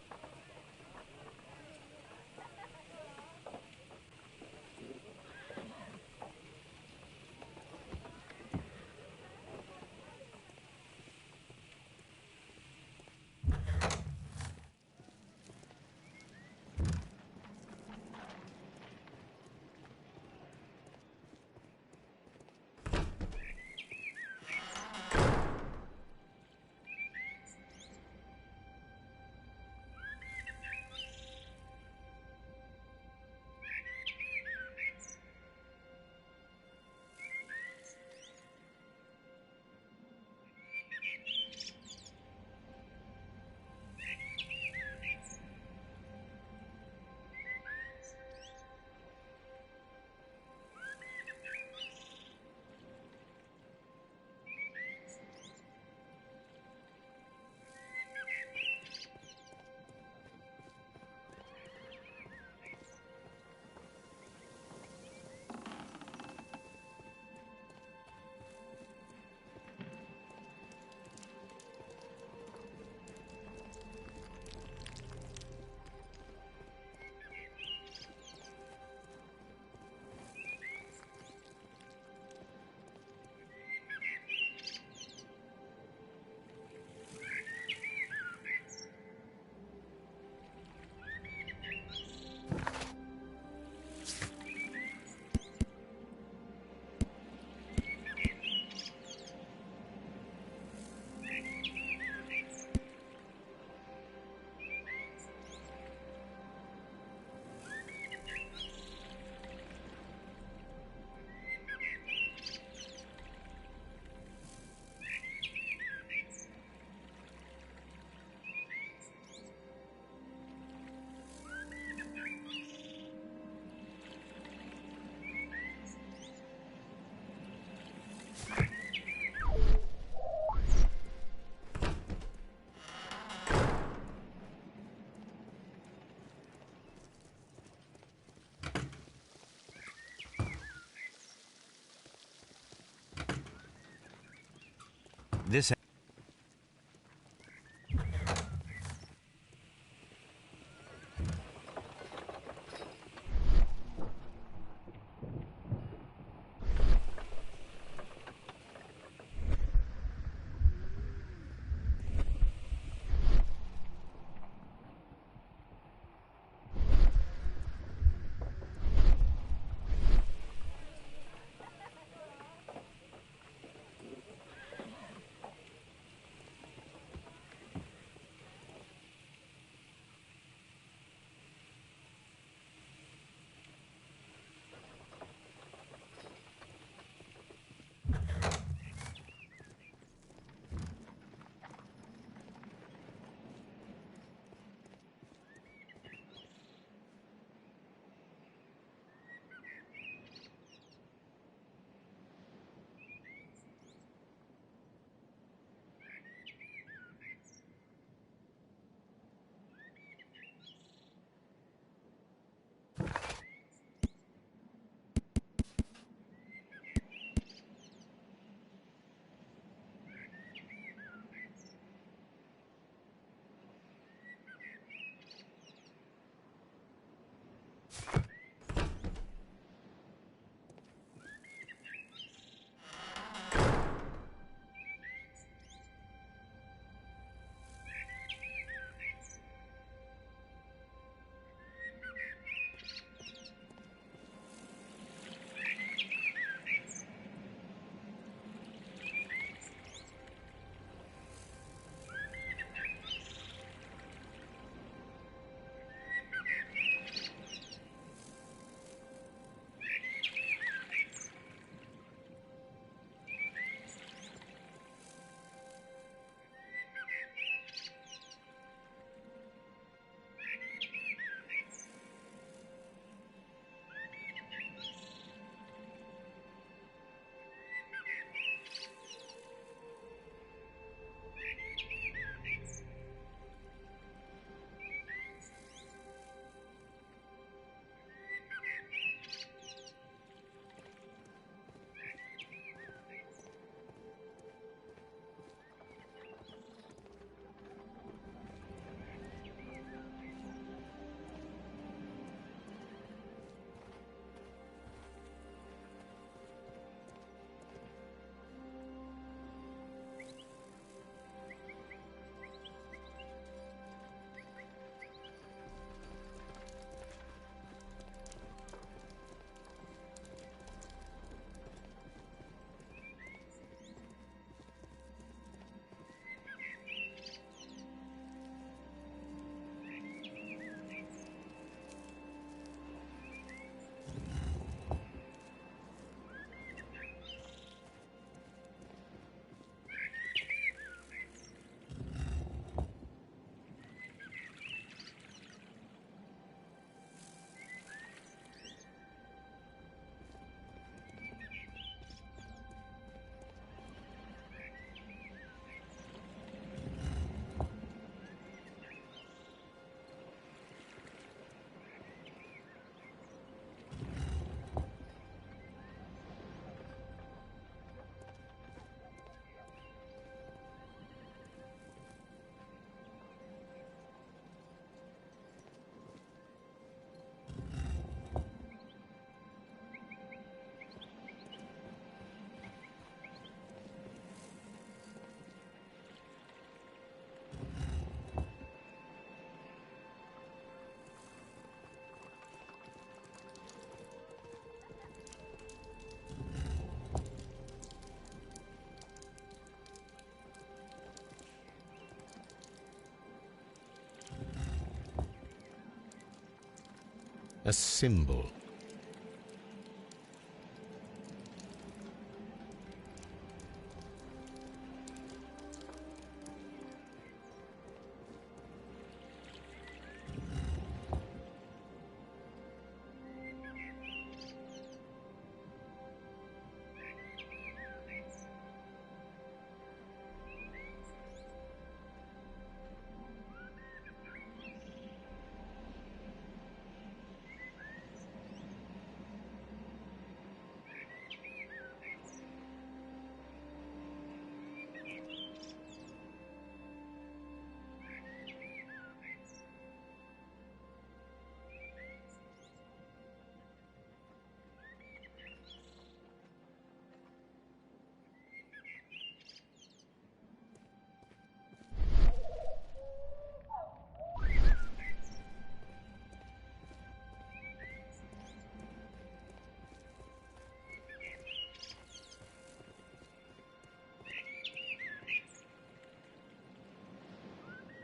A symbol.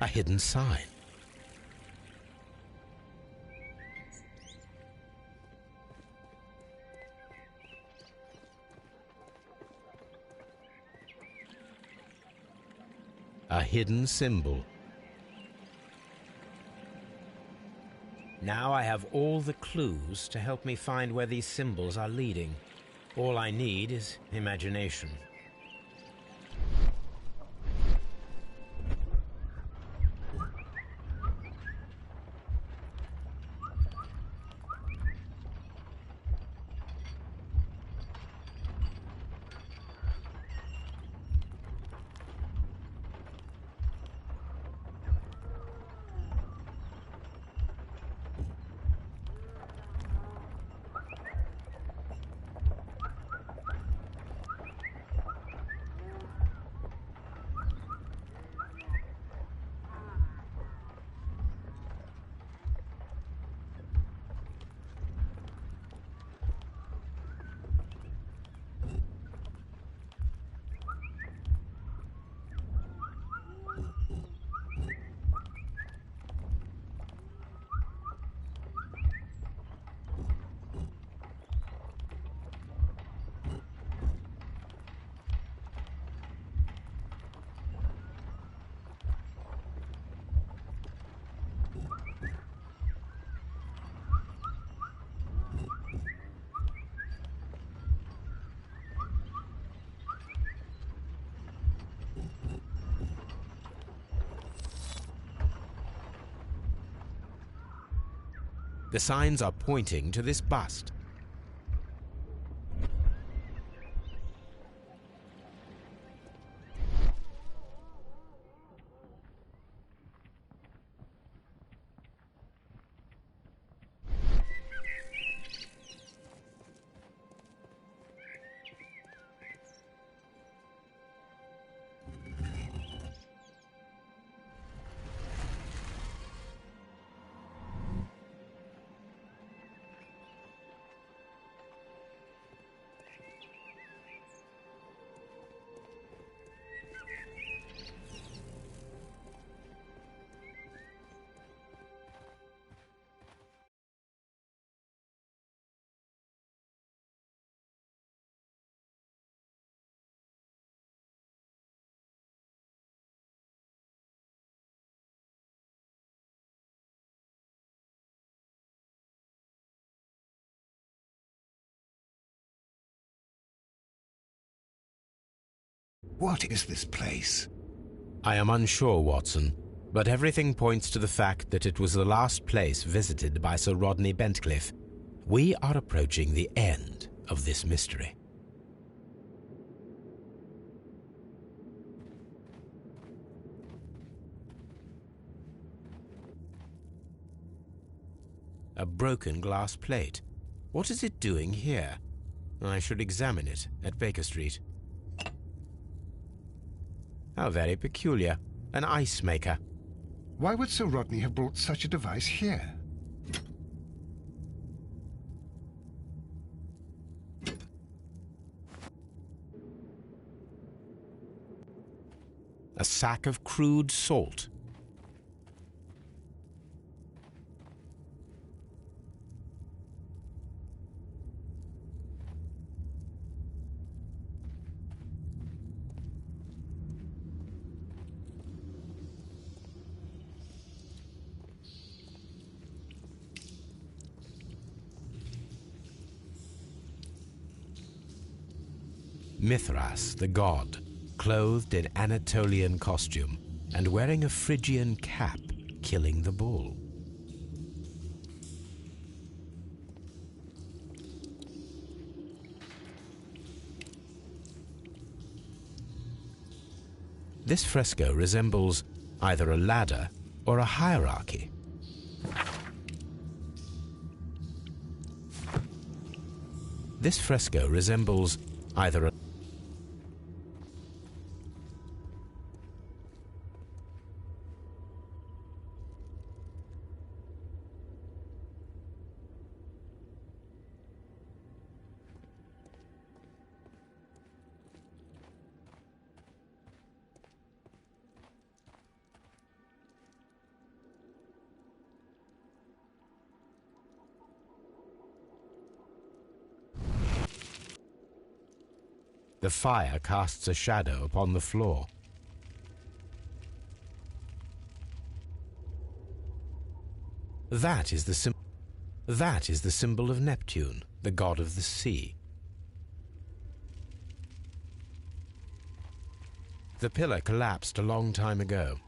A hidden sign. A hidden symbol. Now I have all the clues to help me find where these symbols are leading. All I need is imagination. The signs are pointing to this bust. What is this place? I am unsure, Watson, but everything points to the fact that it was the last place visited by Sir Rodney Bentcliffe. We are approaching the end of this mystery. A broken glass plate. What is it doing here? I should examine it at Baker Street. How very peculiar. An ice maker. Why would Sir Rodney have brought such a device here? A sack of crude salt. Mithras, the god, clothed in Anatolian costume and wearing a Phrygian cap, killing the bull. This fresco resembles either a ladder or a hierarchy. This fresco resembles either a The fire casts a shadow upon the floor. That is the symbol of Neptune, the god of the sea. The pillar collapsed a long time ago.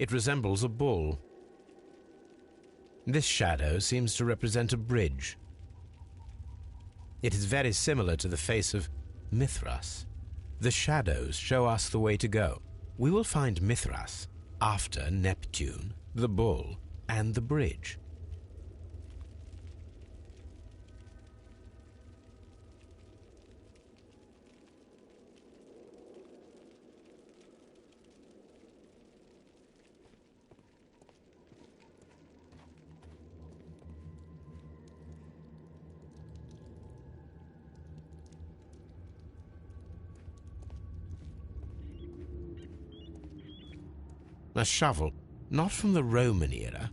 It resembles a bull. This shadow seems to represent a bridge. It is very similar to the face of Mithras. The shadows show us the way to go. We will find Mithras after Neptune, the bull, and the bridge. A shovel, not from the Roman era.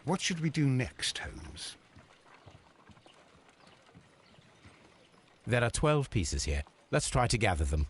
What should we do next, Holmes? There are 12 pieces here. Let's try to gather them.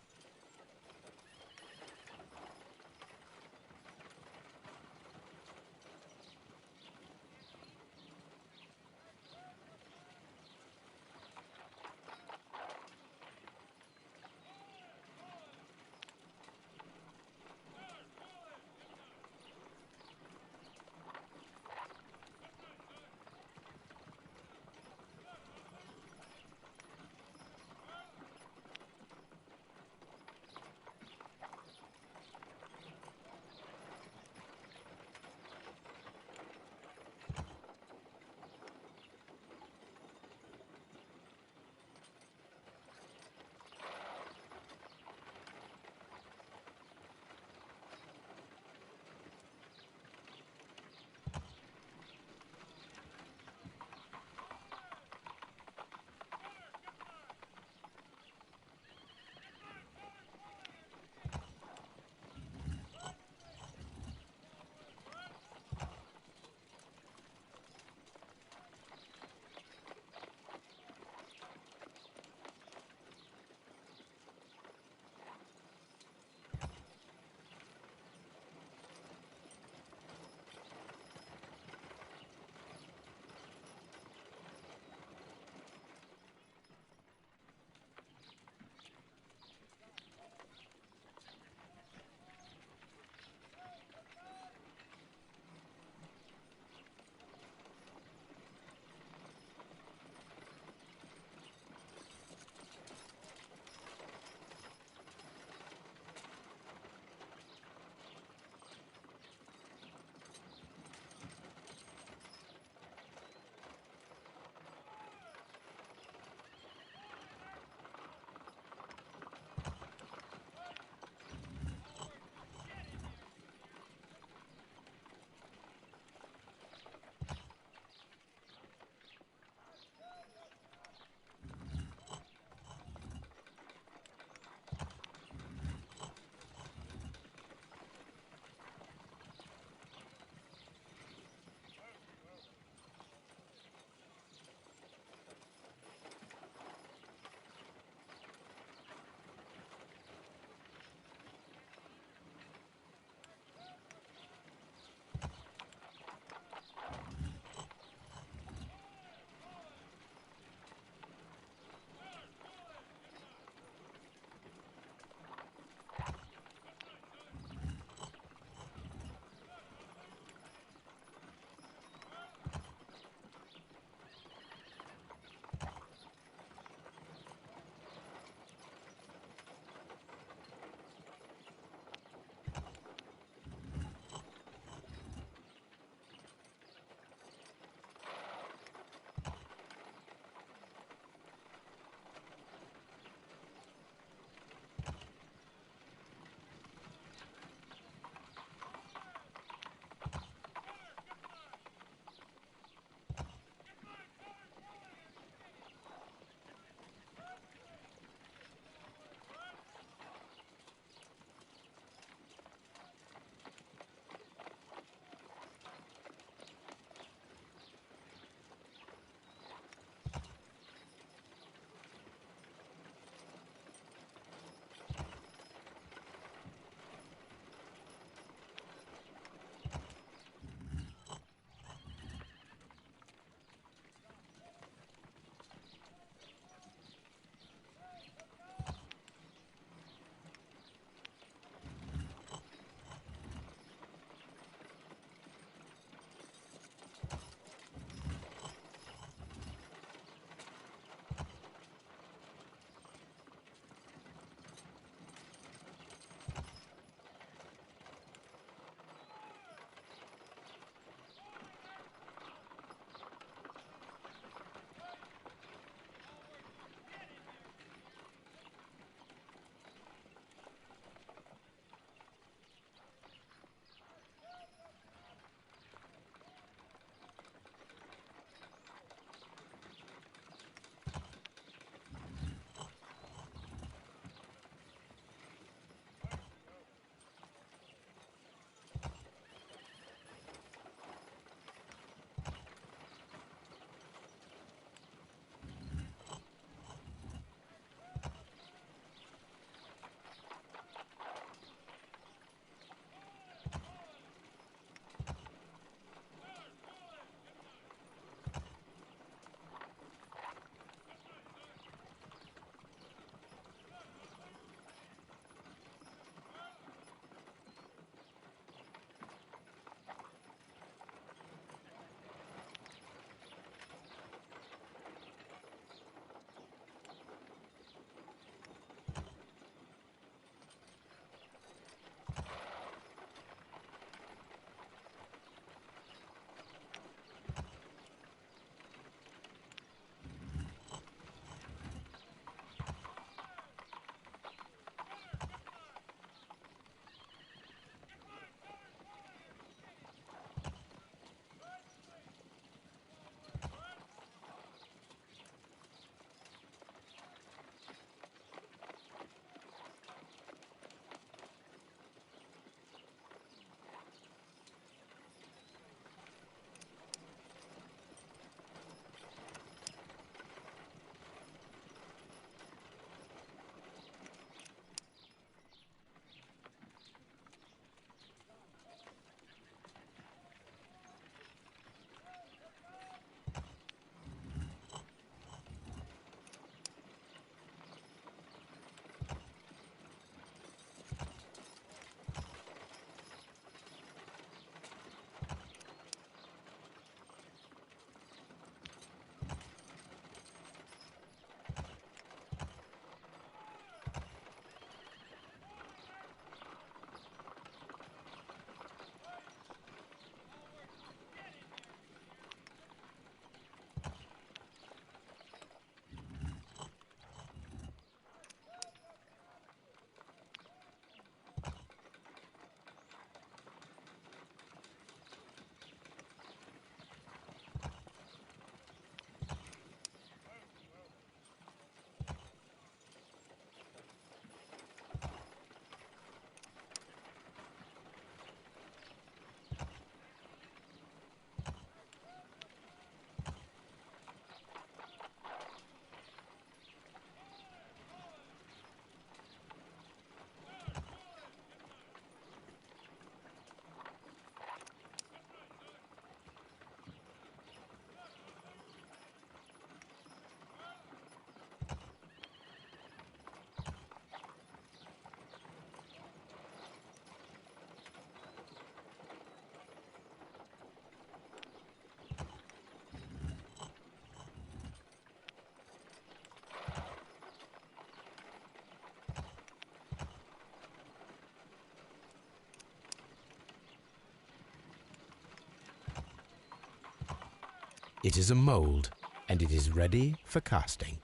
It is a mould, and it is ready for casting.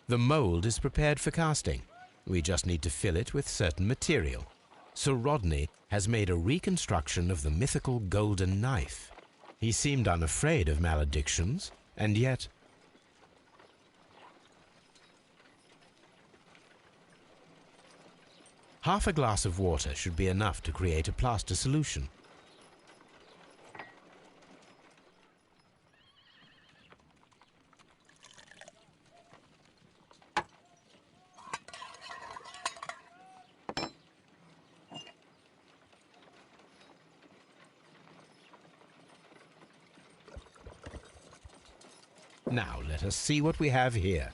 The mould is prepared for casting. We just need to fill it with certain material. Sir Rodney has made a reconstruction of the mythical golden knife. He seemed unafraid of maledictions, and yet... Half a glass of water should be enough to create a plaster solution. Now let us see what we have here.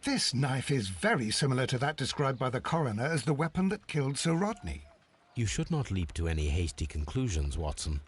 This knife is very similar to that described by the coroner as the weapon that killed Sir Rodney. You should not leap to any hasty conclusions, Watson.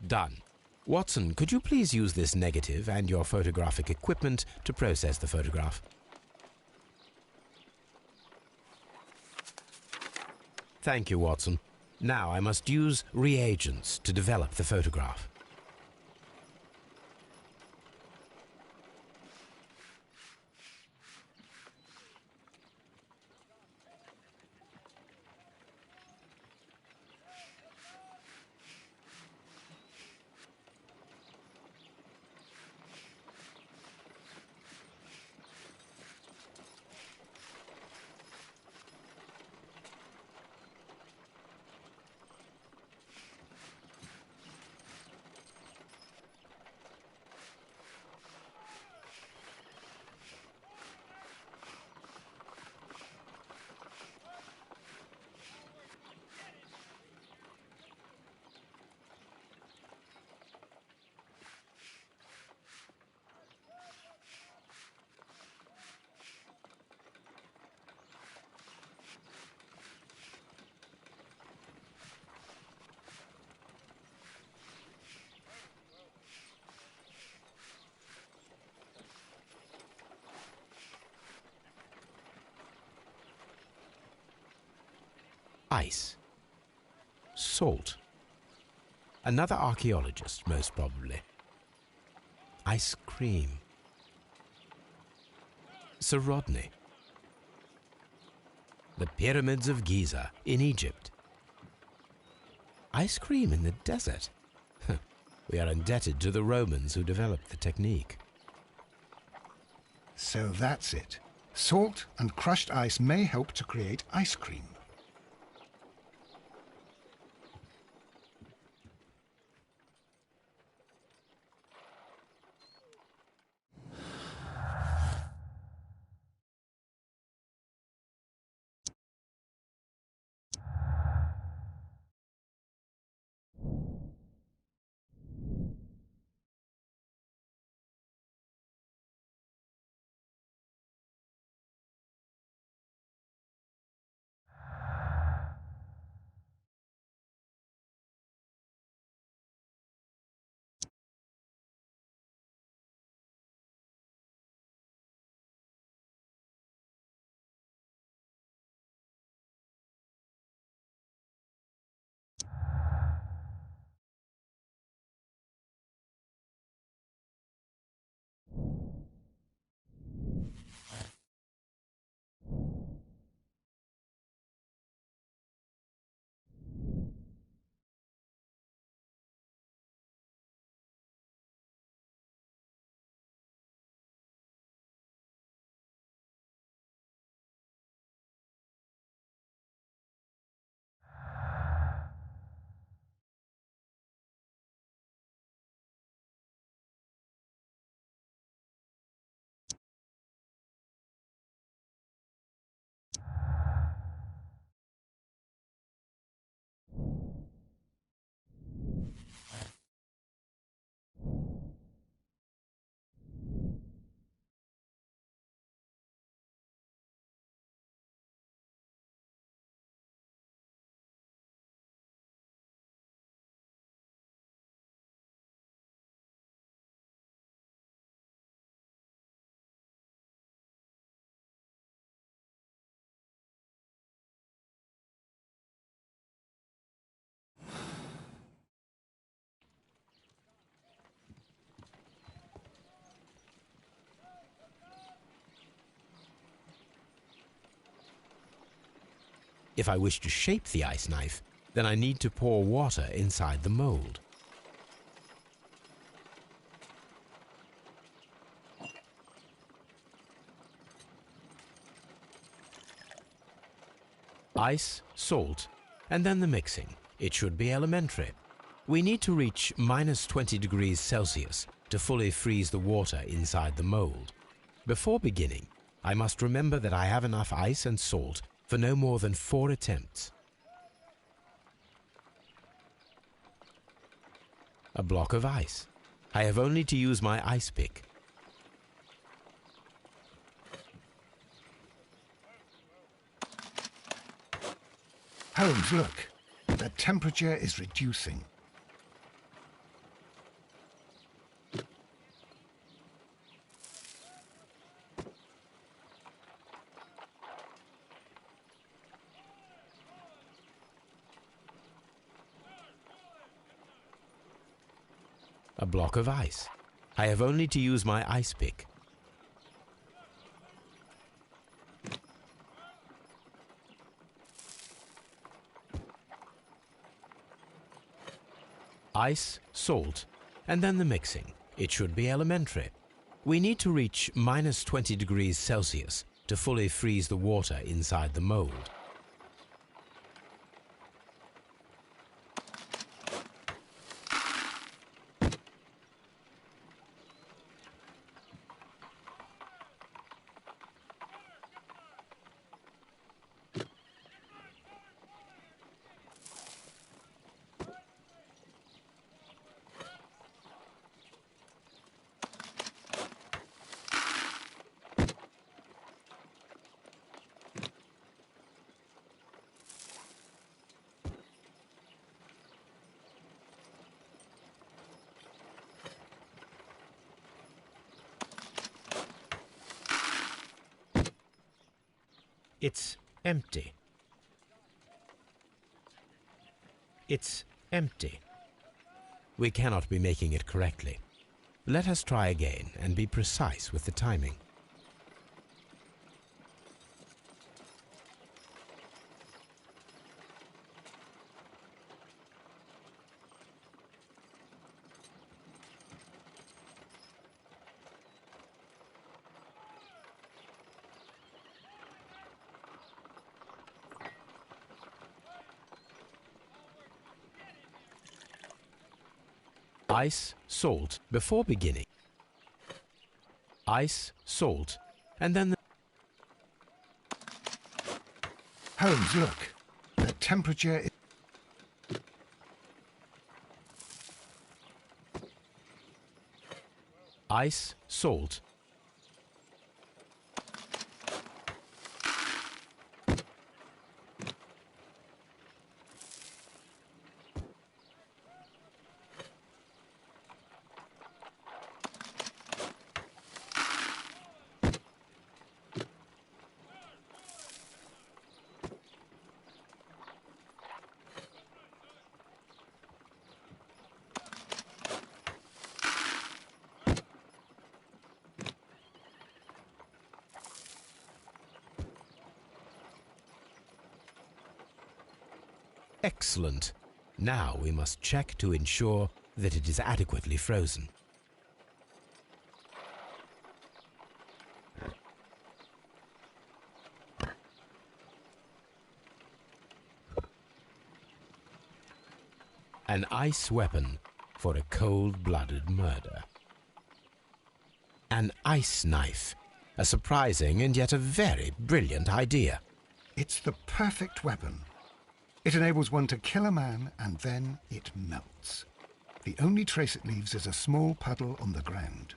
Done. Watson, could you please use this negative and your photographic equipment to process the photograph? Thank you, Watson. Now I must use reagents to develop the photograph. Ice. Salt. Another archaeologist, most probably. Ice cream. Sir Rodney. The pyramids of Giza in Egypt. Ice cream in the desert. We are indebted to the Romans who developed the technique. So that's it. Salt and crushed ice may help to create ice cream. If I wish to shape the ice knife, then I need to pour water inside the mold. Ice, salt, and then the mixing. It should be elementary. We need to reach -20 degrees Celsius to fully freeze the water inside the mold. Before beginning, I must remember that I have enough ice and salt for no more than 4 attempts. A block of ice. I have only to use my ice pick. Holmes, look. The temperature is reducing. A block of ice. I have only to use my ice pick. Ice, salt, and then the mixing. It should be elementary. We need to reach -20 degrees Celsius to fully freeze the water inside the mold. It's empty. It's empty. We cannot be making it correctly. Let us try again and be precise with the timing. Ice, salt, before beginning. Ice, salt, and then the... Holmes, look. The temperature is... Ice, salt, excellent. Now we must check to ensure that it is adequately frozen. An ice weapon for a cold-blooded murder. An ice knife. A surprising and yet a very brilliant idea. It's the perfect weapon. It enables one to kill a man and then it melts. The only trace it leaves is a small puddle on the ground.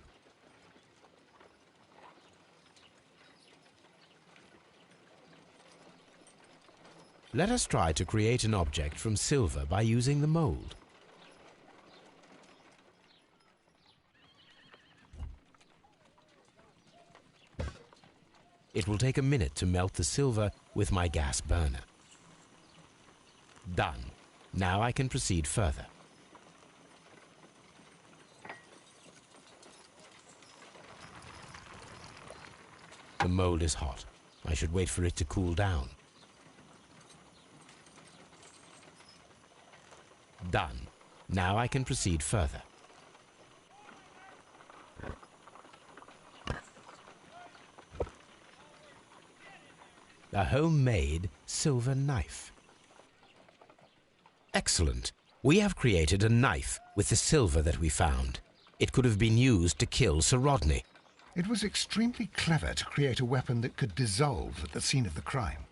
Let us try to create an object from silver by using the mold. It will take a minute to melt the silver with my gas burner. Done. Now I can proceed further. The mold is hot. I should wait for it to cool down. Done. Now I can proceed further. A homemade silver knife. Excellent. We have created a knife with the silver that we found. It could have been used to kill Sir Rodney. It was extremely clever to create a weapon that could dissolve at the scene of the crime.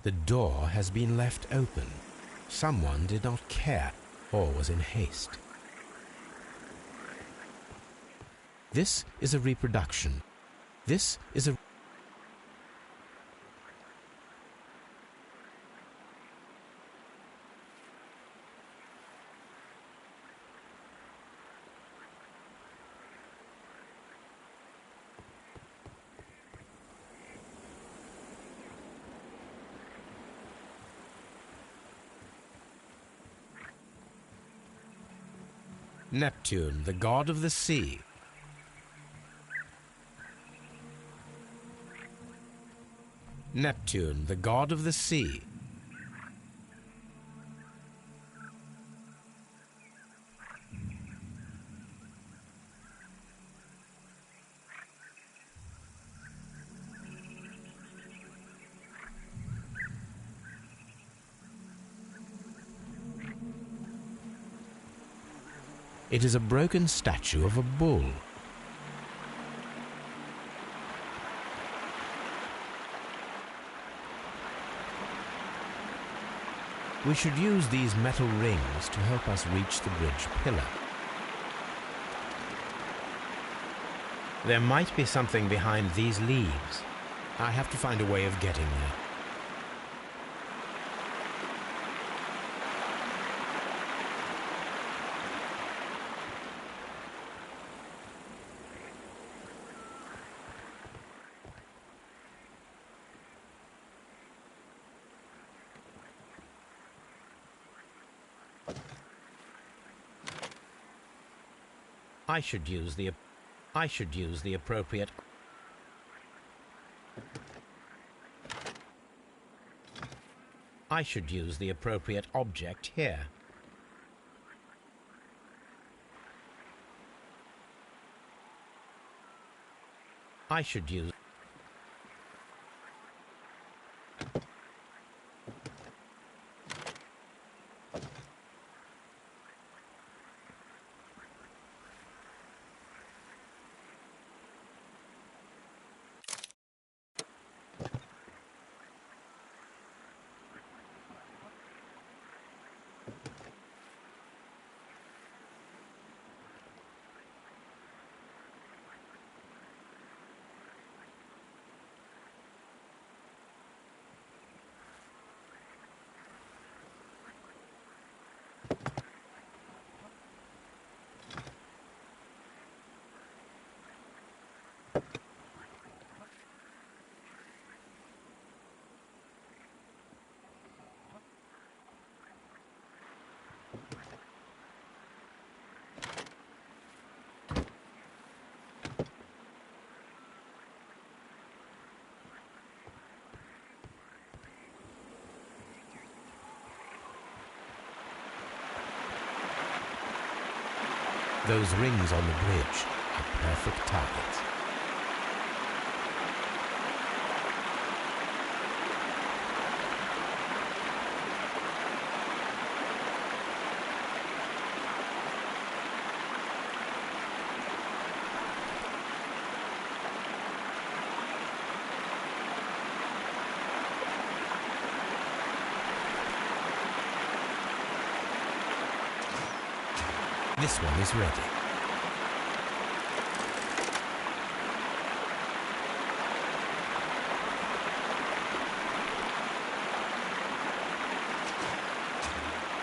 The door has been left open. Someone did not care or was in haste. This is a reproduction. This is a... Neptune, the god of the sea. Neptune, the god of the sea. It is a broken statue of a bull. We should use these metal rings to help us reach the bridge pillar. There might be something behind these leaves. I have to find a way of getting there. I should use the appropriate... I should use the appropriate object here. I should use... Those rings on the bridge are perfect targets. This one is ready.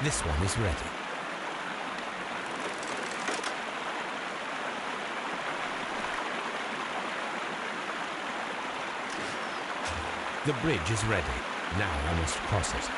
This one is ready. The bridge is ready. Now I must cross it.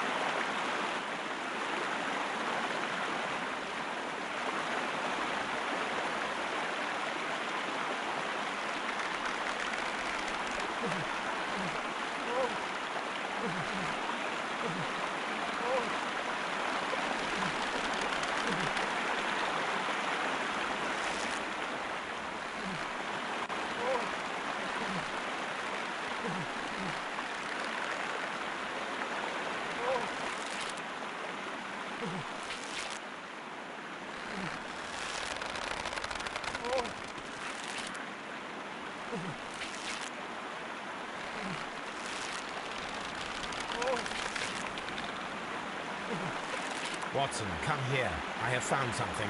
Watson, come here. I have found something.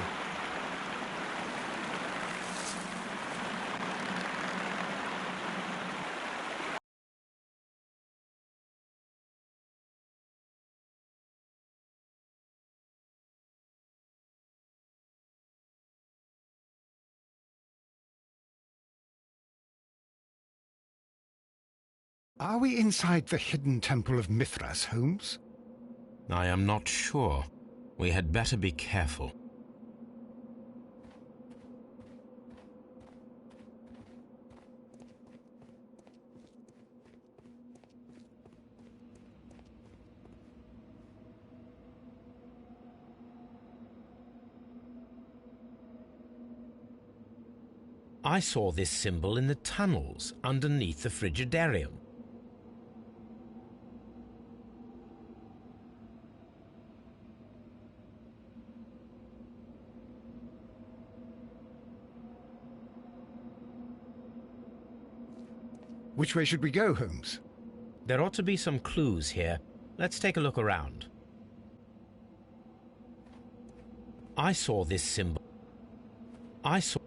Are we inside the hidden temple of Mithras, Holmes? I am not sure. We had better be careful. I saw this symbol in the tunnels underneath the frigidarium. Which way should we go, Holmes? There ought to be some clues here. Let's take a look around. I saw this symbol. I saw.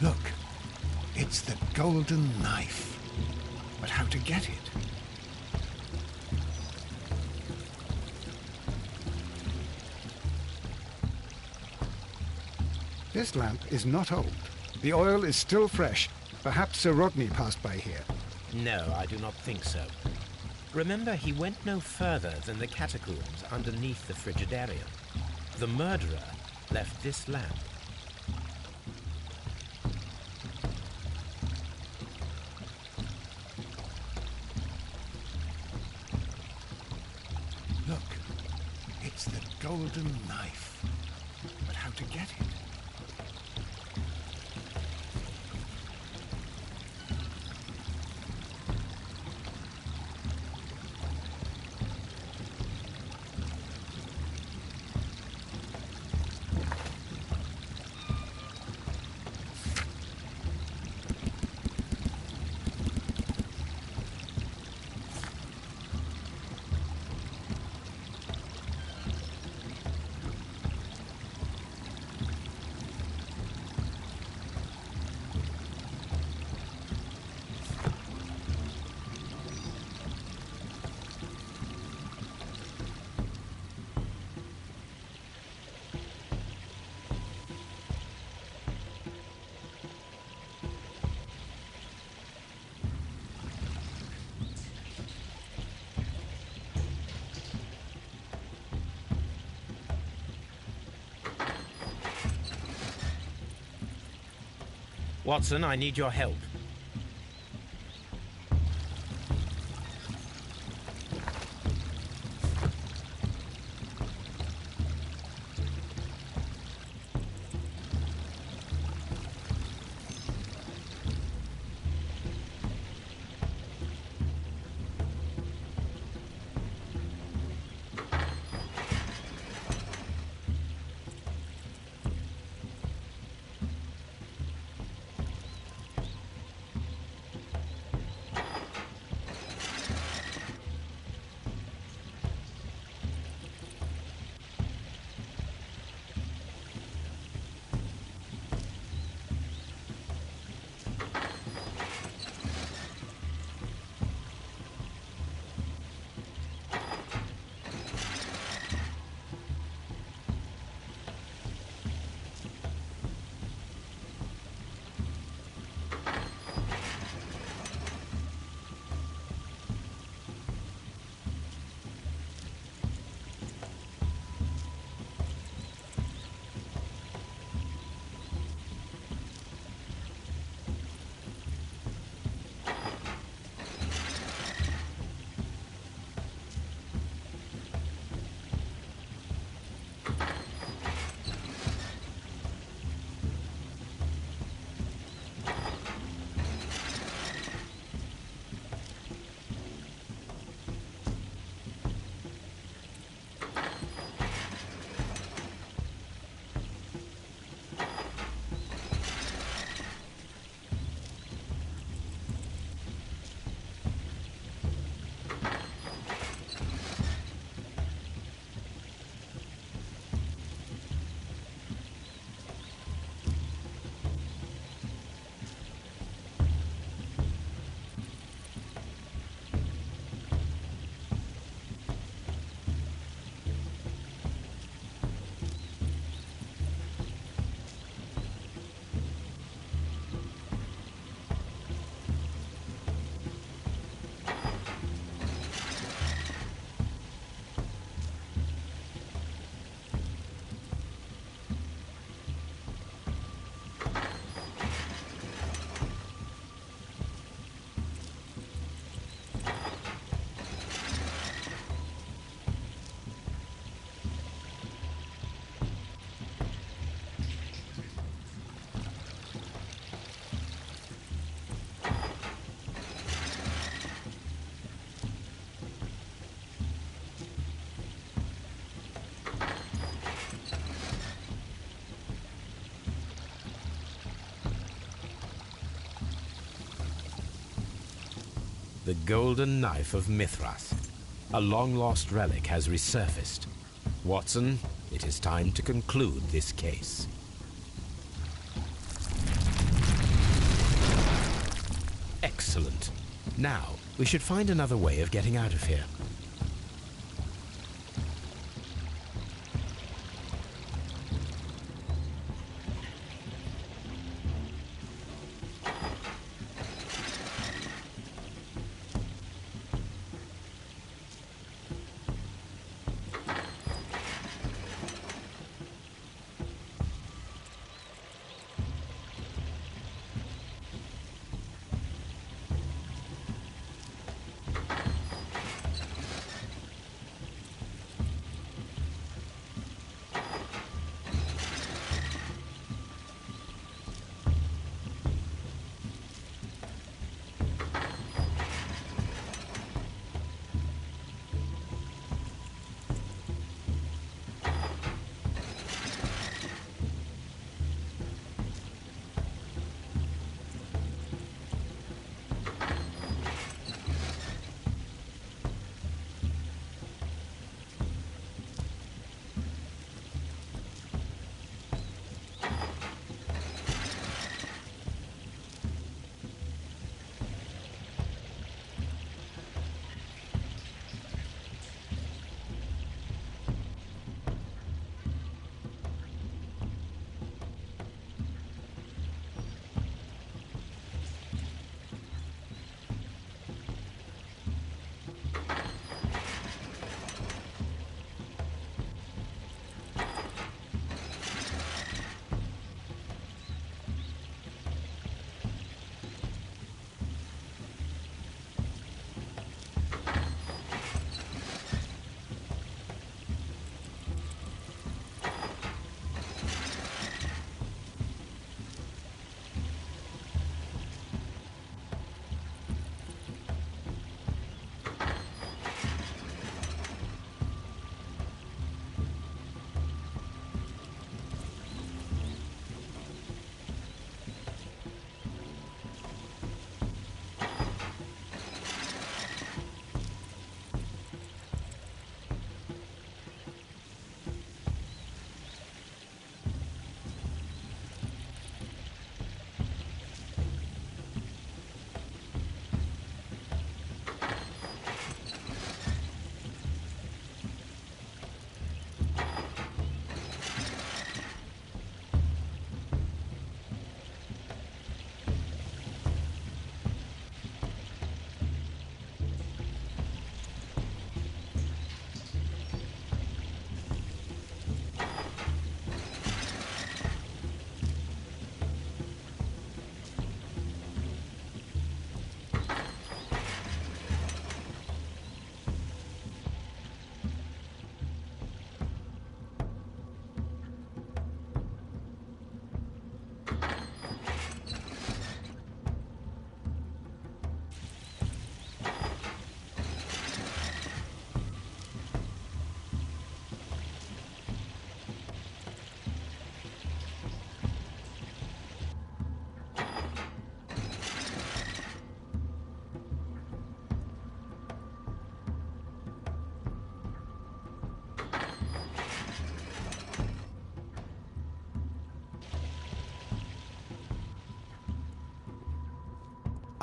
Look, it's the golden knife. But how to get it? This lamp is not old. The oil is still fresh. Perhaps Sir Rodney passed by here. No, I do not think so. Remember, he went no further than the catacombs underneath the Frigidarium. The murderer left this lamp? Look, it's the golden knife. But how to get it? Watson, I need your help. The golden knife of Mithras. A long-lost relic has resurfaced. Watson, it is time to conclude this case. Excellent. Now, we should find another way of getting out of here.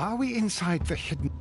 Are we inside the hidden...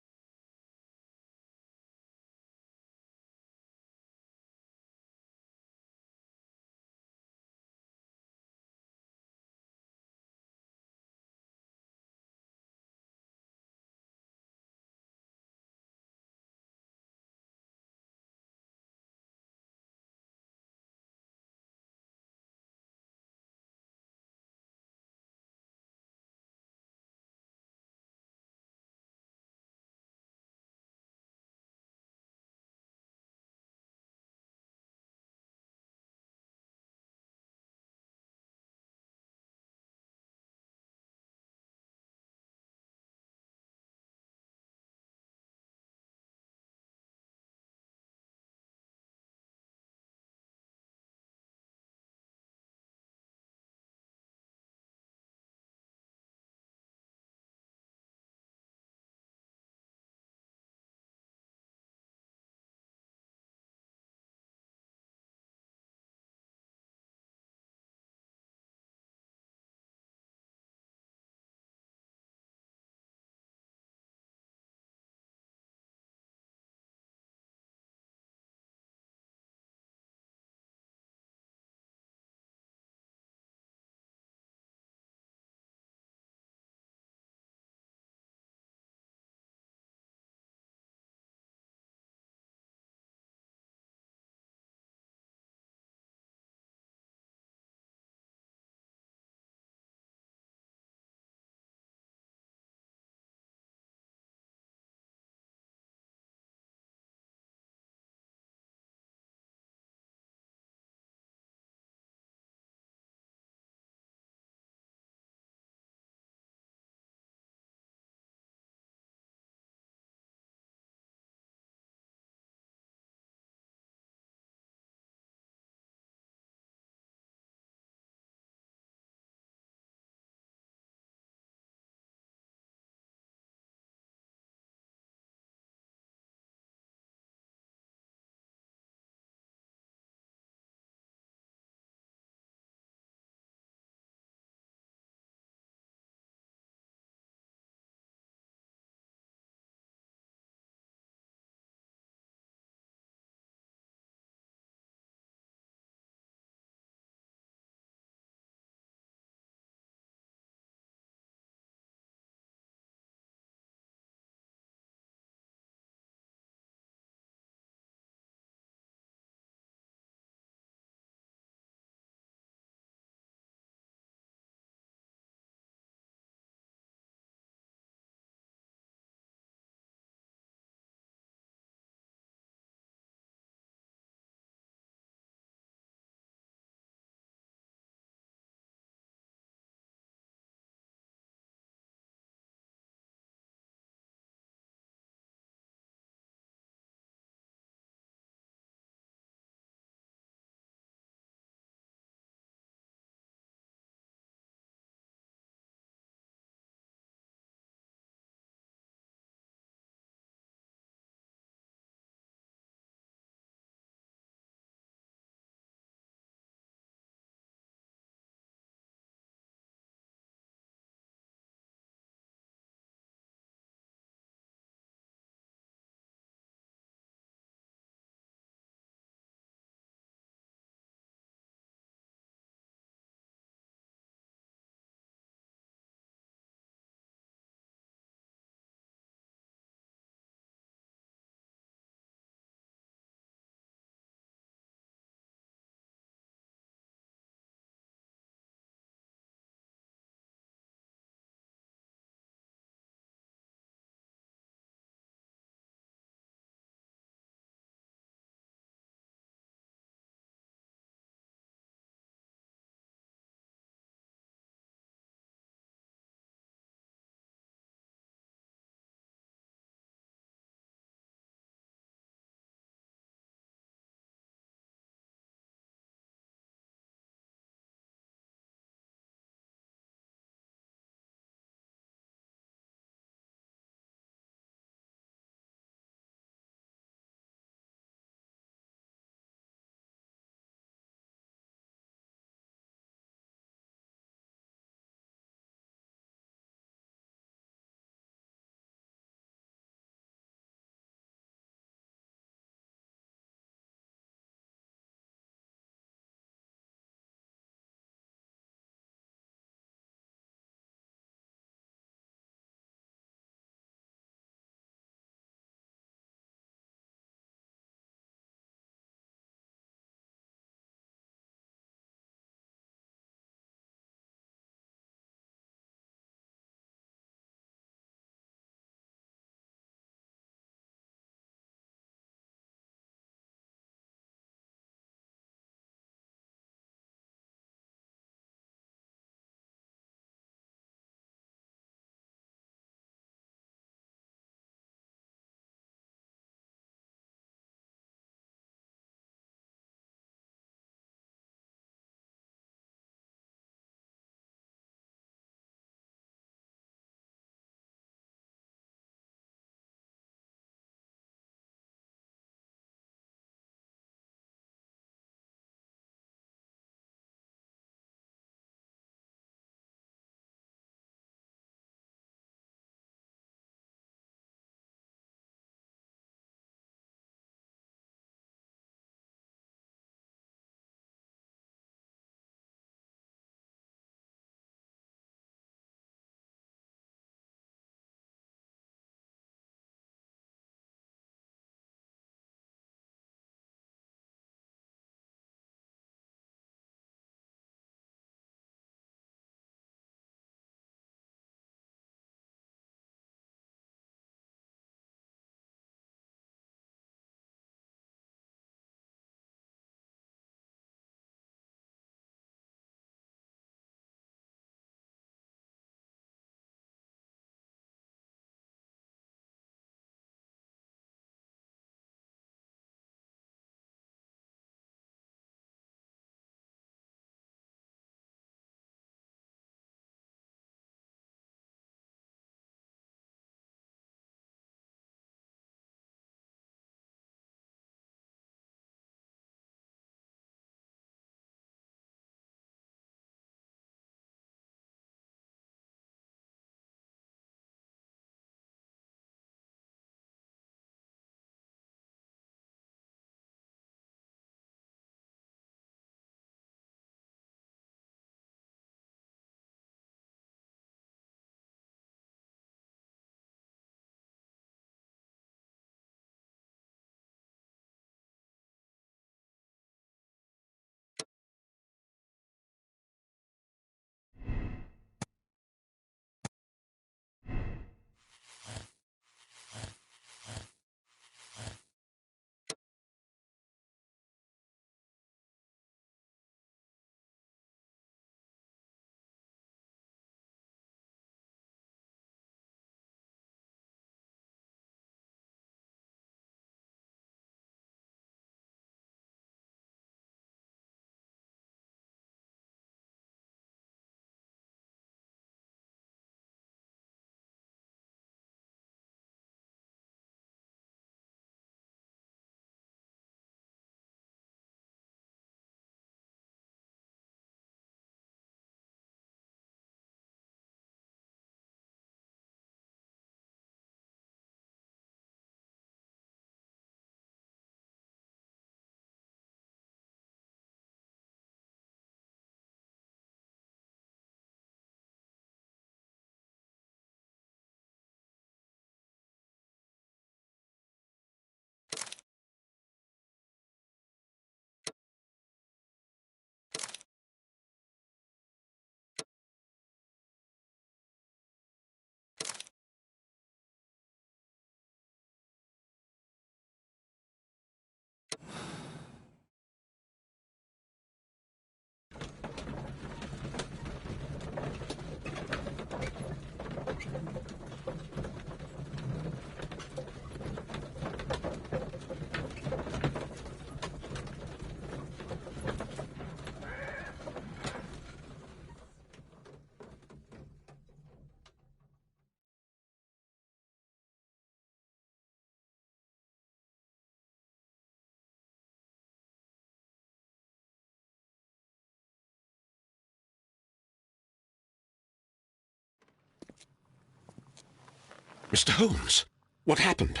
Mr. Holmes, what happened?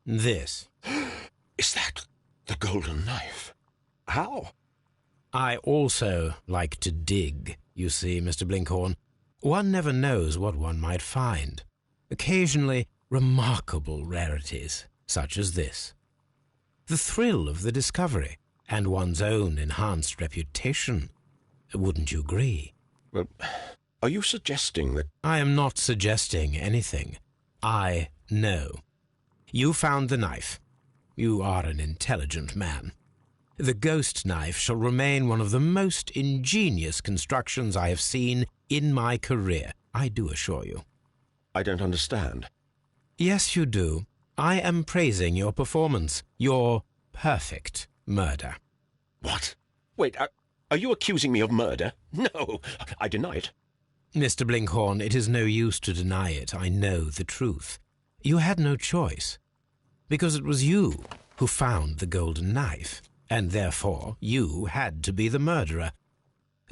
This. Is that the golden knife? How? I also like to dig, you see, Mr. Blinkhorn. One never knows what one might find. Occasionally, remarkable rarities, such as this. The thrill of the discovery, and one's own enhanced reputation. Wouldn't you agree? Well, are you suggesting that... I am not suggesting anything. I know. You found the knife. You are an intelligent man. The ghost knife shall remain one of the most ingenious constructions I have seen in my career, I do assure you. I don't understand. Yes, you do. I am praising your performance, your perfect murder. What? Wait, are you accusing me of murder? No, I deny it. Mr. Blinkhorn, it is no use to deny it. I know the truth. You had no choice, because it was you who found the golden knife, and therefore you had to be the murderer.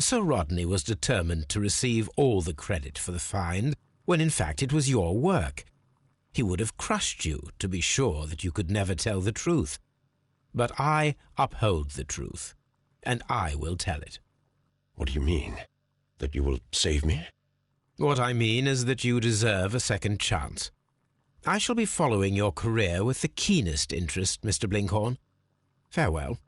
Sir Rodney was determined to receive all the credit for the find, when in fact it was your work. He would have crushed you to be sure that you could never tell the truth. But I uphold the truth, and I will tell it. What do you mean? That you will save me? What I mean is that you deserve a second chance. I shall be following your career with the keenest interest, Mr. Blinkhorn. Farewell.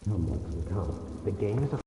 The game is